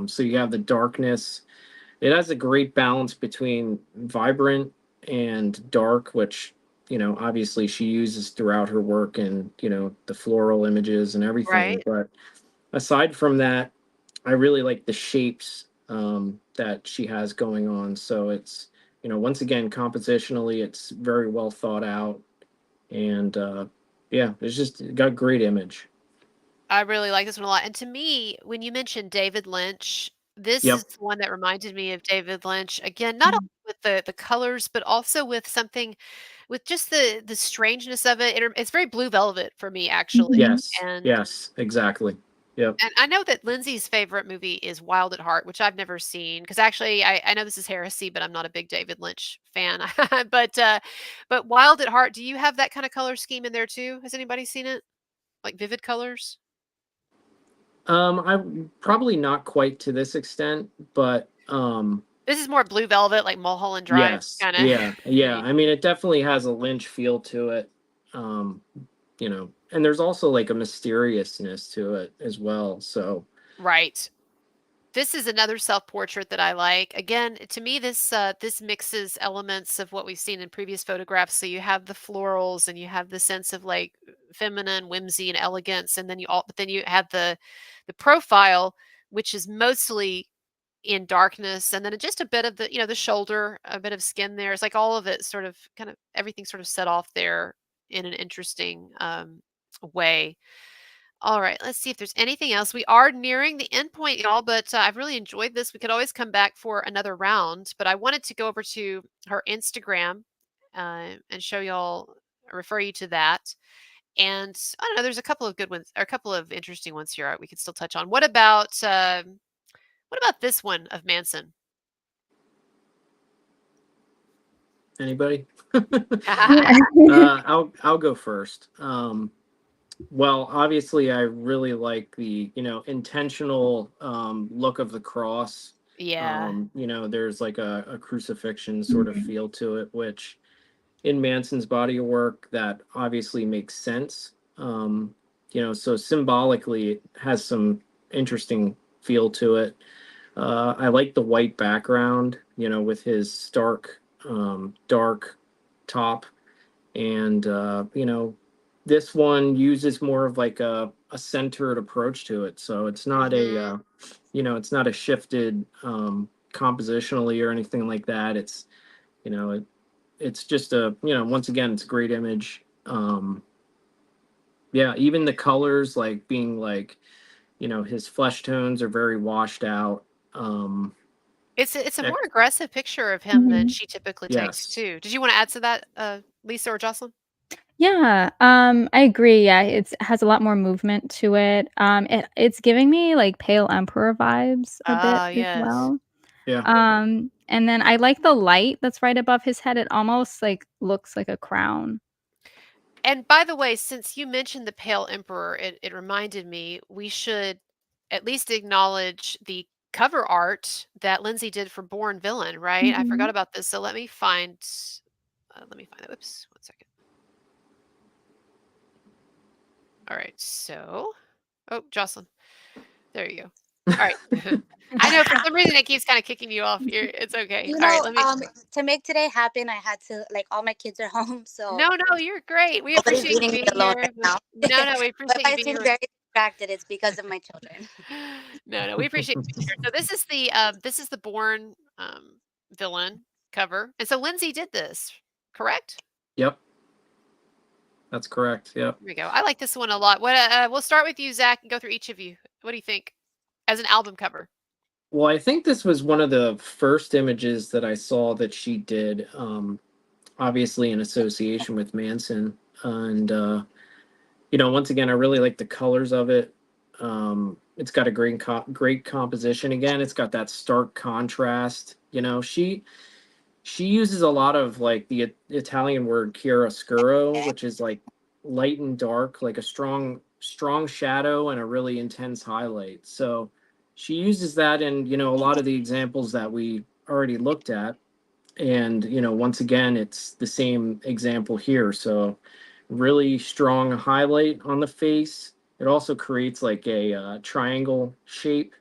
So you have the darkness. It has a great balance between vibrant and dark, which, obviously she uses throughout her work, and, the floral images and everything. Right. But aside from that, I really like the shapes that she has going on. So it's, once again, compositionally, it's very well thought out. And yeah, it's just got great image. I really like this one a lot. And to me, when you mentioned David Lynch, this is Yep. the one that reminded me of David Lynch. Again, not only with the colors, but also with something with just the strangeness of it. It's very Blue Velvet for me, actually. Yes. And Yes. Exactly. Yep. and I know that Lindsay's favorite movie is Wild at Heart, which I've never seen because actually I know this is heresy, but I'm not a big David Lynch fan. But Wild at Heart, do you have that kind of color scheme in there too? Has anybody seen it? Like vivid colors? I'm probably not quite to this extent, but This is more Blue Velvet, like Mulholland Drive yes, kinda yeah, yeah. movie. I mean, it definitely has a Lynch feel to it. Um, and there's also like a mysteriousness to it as well. So Right. This is another self-portrait that I like. Again, to me, this mixes elements of what we've seen in previous photographs. So you have the florals and you have the sense of like feminine whimsy and elegance, and then but then you have the profile, which is mostly in darkness, and then just a bit of the shoulder, a bit of skin there. It's like all of it sort of kind of everything sort of set off there in an interesting way. All right, let's see if there's anything else. We are nearing the end point, y'all, but I've really enjoyed this. We could always come back for another round, but I wanted to go over to her Instagram and show y'all, refer you to that. And I don't know, there's a couple of good ones, or a couple of interesting ones here we could still touch on. What about this one of Manson? anybody? I'll go first. Well, obviously, I really like the intentional look of the cross. Yeah. There's like a crucifixion sort of feel to it, which in Manson's body of work that obviously makes sense. So symbolically, it has some interesting feel to it. I like the white background, with his stark, dark top, and this one uses more of like a centered approach to it. So it's not it's not a shifted compositionally or anything like that. It's it's just once again, it's a great image. Yeah, even the colors, like being like his flesh tones are very washed out. It's a ec- more aggressive picture of him than she typically takes yes. too. Did you wanna add to that, Lisa or Jocelyn? Yeah, I agree. Yeah, it has a lot more movement to it. It's giving me like Pale Emperor vibes a bit Ah, as yes. well. Yeah. And then I like the light that's right above his head. It almost like looks like a crown. And by the way, since you mentioned the Pale Emperor, it reminded me we should at least acknowledge the cover art that Lindsay did for Born Villain, right? I forgot Mhm. about this, so let me find that. Oops, 1 second. All right, so oh, Jocelyn, there you go. All right. I know for some reason it keeps kind of kicking you off. It's okay. You All right, know, let me. to make today happen, I had to like all my kids are home, so No, no, you're great. We nobody's appreciate you leaving me being alone here. right now. No, no, we But if appreciate you I being seem here. very distracted, it's because of my children. No, no, we appreciate you being here. So this is the Born villain cover, and so Lindsay did this, correct? Yep. That's correct. Yep. Here we go. I like this one a lot. We'll start with you, Zach, and go through each of you. What do you think as an album cover? Well, I think this was one of the first images that I saw that she did, obviously in association with Manson. And, once again, I really like the colors of it. It's got a great composition. Again, it's got that stark contrast. She uses a lot of like the Italian word chiaroscuro, which is like light and dark, like a strong shadow and a really intense highlight. So she uses that in a lot of the examples that we already looked at. And once again, it's the same example here. So really strong highlight on the face. It also creates like a triangle shape.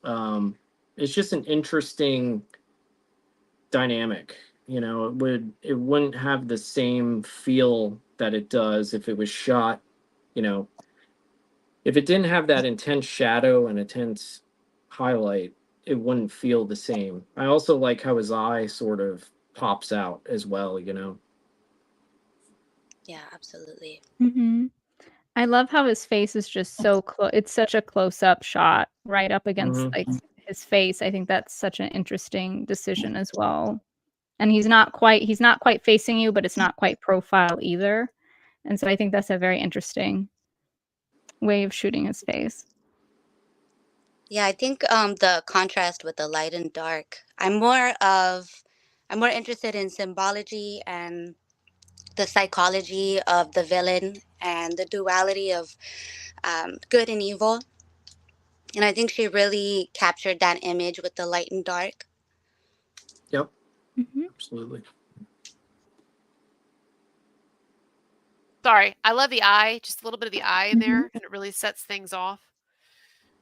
Um, it's just an interesting dynamic. It wouldn't have the same feel that it does if it was shot, you know, if it didn't have that intense shadow and intense highlight. it wouldn't feel the same. I also like how his eye sort of pops out as well, you know. Yeah, absolutely. I love how his face is just so close. It's such a close-up shot right up against, Hmm. like, his face. I think that's such an interesting decision as well. And he's not quite facing you, but it's not quite profile either. And so I think that's a very interesting way of shooting his face. Yeah, I think the contrast with the light and dark. I'm more interested in symbology and the psychology of the villain and the duality of good and evil. And I think she really captured that image with the light and dark. Yep, Mhm. absolutely. Sorry, I love the eye, just a little bit of the eye in Mhm. there, and it really sets things off.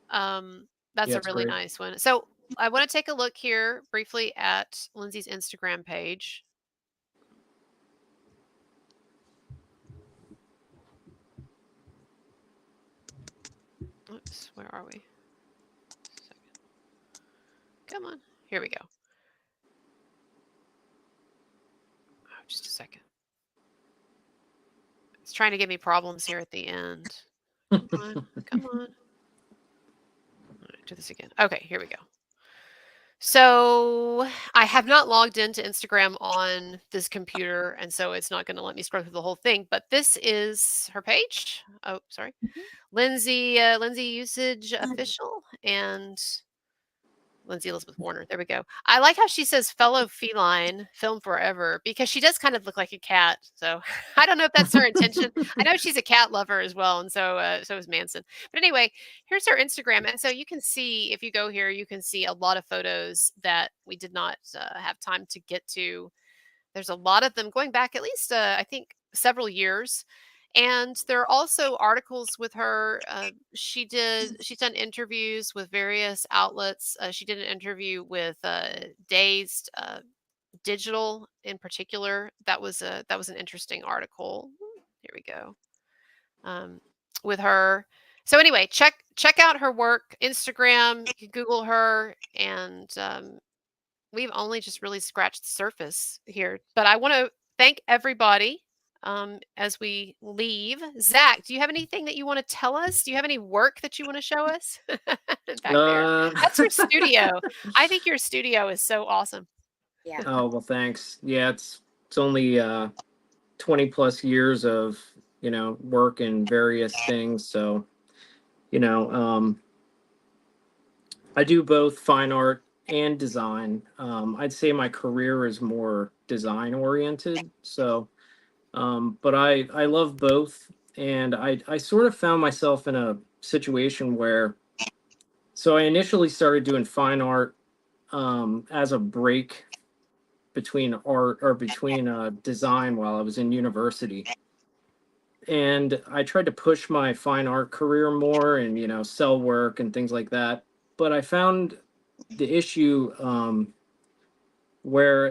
That's Yeah, a it's really great. nice one. So I want to take a look here briefly at Lindsay's Instagram page. Oops, where are we? Second. Come on, here we go. Oh, just a second. It's trying to give me problems here at the end. Come on, come on. All right, do this again. Okay, here we go. So I have not logged into Instagram on this computer, and so it's not going to let me scroll through the whole thing. But this is her page. Oh, sorry, Lindsay Usich official and Lindsay Elizabeth Warner. There we go. I like how she says fellow feline film forever because she does kind of look like a cat. So I don't know if that's her intention. I know she's a cat lover as well, and so is Manson. But anyway, here's her Instagram, and so you can see if you go here, you can see a lot of photos that we did not have time to get to. There's a lot of them going back at least I think several years. And there are also articles with her. She's done interviews with various outlets. She did an interview with Dazed Digital in particular. That was an interesting article. Here we go. With her. So anyway, check out her work. Instagram. You can Google her, and we've only just really scratched the surface here. But I want to thank everybody as we leave. Zach, do you have anything that you want to tell us? Do you have any work that you want to show us back there? That's your studio. I think your studio is so awesome. Yeah. Oh, well, thanks. Yeah, it's only 20 plus years of, you know, work in various things. So, you know, I do both fine art and design. I'd say my career is more design oriented. So, but I love both. And I sort of found myself in a situation where, so I initially started doing fine art as a break between art or between design while I was in university. And I tried to push my fine art career more and, you know, sell work and things like that. But I found the issue where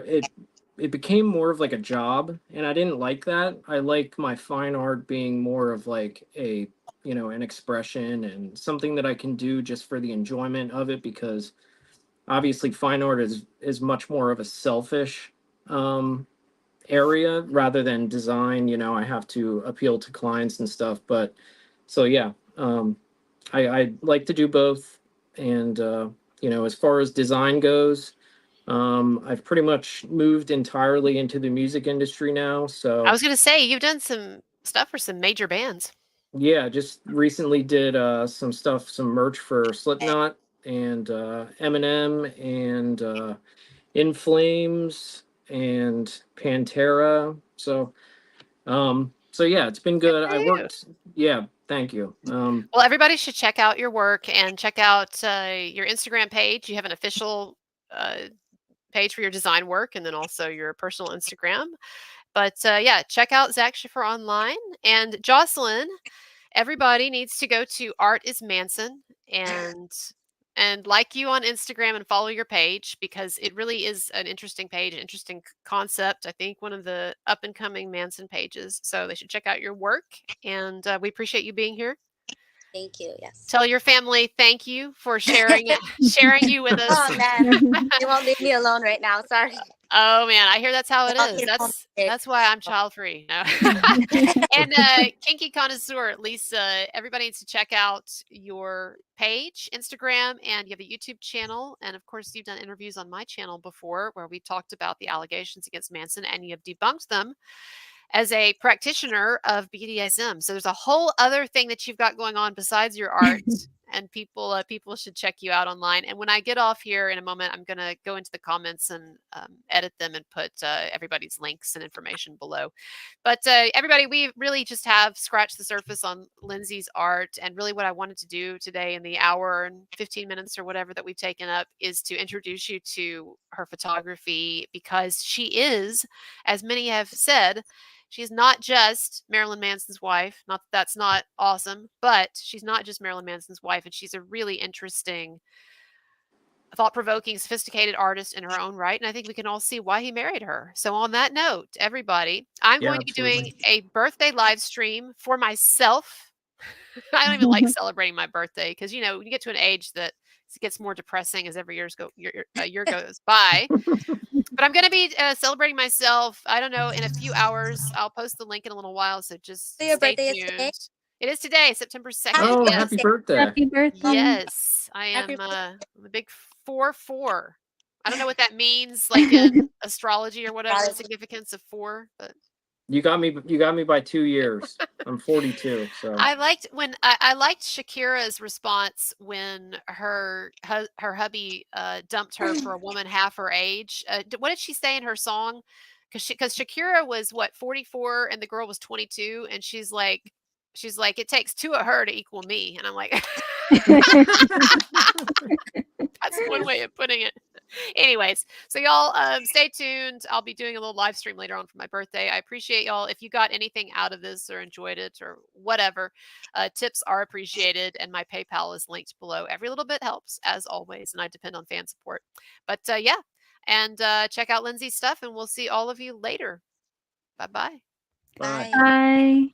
it became more of like a job, and I didn't like that. I like my fine art being more of like a, you know, an expression and something that I can do just for the enjoyment of it, because obviously fine art is much more of a selfish area rather than design. You know, I have to appeal to clients and stuff. But so yeah, I like to do both. And you know, as far as design goes, I've pretty much moved entirely into the music industry now. I So was going to say you've done some stuff for some major bands. yeah, just recently did some stuff, some merch for Slipknot and Eminem and In Flames and Pantera. So yeah, it's been Good good. for I you. worked. Yeah, thank you. Well, everybody should check out your work and check out your Instagram page. You have an official page for your design work and then also your personal Instagram. But yeah, check out Zach Schiffer online. And Jocelyn, everybody needs to go to Art is Manson and like you on Instagram and follow your page because it really is an interesting page, interesting concept. I think one of the up and coming Manson pages. So they should check out your work. And we appreciate you being here. Thank you. Yes. Tell your family thank you for sharing you with us. Oh man, they won't leave me alone right now. Sorry. Oh man, I hear that's how it I'll is. get home That's why I'm child free. No. And Kinky Connoisseur, Lisa, everybody needs to check out your page, Instagram, and you have a YouTube channel. And of course, you've done interviews on my channel before where we talked about the allegations against Manson and you have debunked them as a practitioner of BDSM. So there's a whole other thing that you've got going on besides your art. And people should check you out online. And when I get off here in a moment, I'm going to go into the comments and edit them and put everybody's links and information below. But everybody, we really just have scratched the surface on Lindsay's art. And really what I wanted to do today in the hour and 15 minutes or whatever that we've taken up is to introduce you to her photography, because she is, as many have said, she's not just Marilyn Manson's wife. Not that that's not awesome, but she's not just Marilyn Manson's wife, and she's a really interesting, thought-provoking, sophisticated artist in her own right, and I think we can all see why he married her. So on that note, everybody, I'm going to be doing a birthday live stream for myself. I don't even like celebrating my birthday because, you know, when you get to an age that it gets more depressing as every year goes by. But I'm going to be celebrating myself. I don't know, in a few hours. I'll post the link in a little while, so just So your stay birthday tuned. is today? It is today, September 2nd. Oh, Yes. happy birthday. Happy birthday. Yes, I Happy am I'm a big 4-4. I don't know what that means, like in astrology or whatever, the significance of 4, but You got me by 2 years. I'm 42, so I liked when I liked Shakira's response when her hubby dumped her for a woman half her age. What did she say in her song? Because Shakira was what, 44 and the girl was 22, and she's like it takes 2 of her to equal me, and I'm like, that's one way of putting it. Anyways, so y'all stay tuned. I'll be doing a little live stream later on for my birthday. I appreciate y'all. If you got anything out of this or enjoyed it or whatever, tips are appreciated, and my PayPal is linked below. Every little bit helps, as always, and I depend on fan support. But yeah, and check out Lindsay's stuff, and we'll see all of you later. Bye-bye. bye. Bye. All right.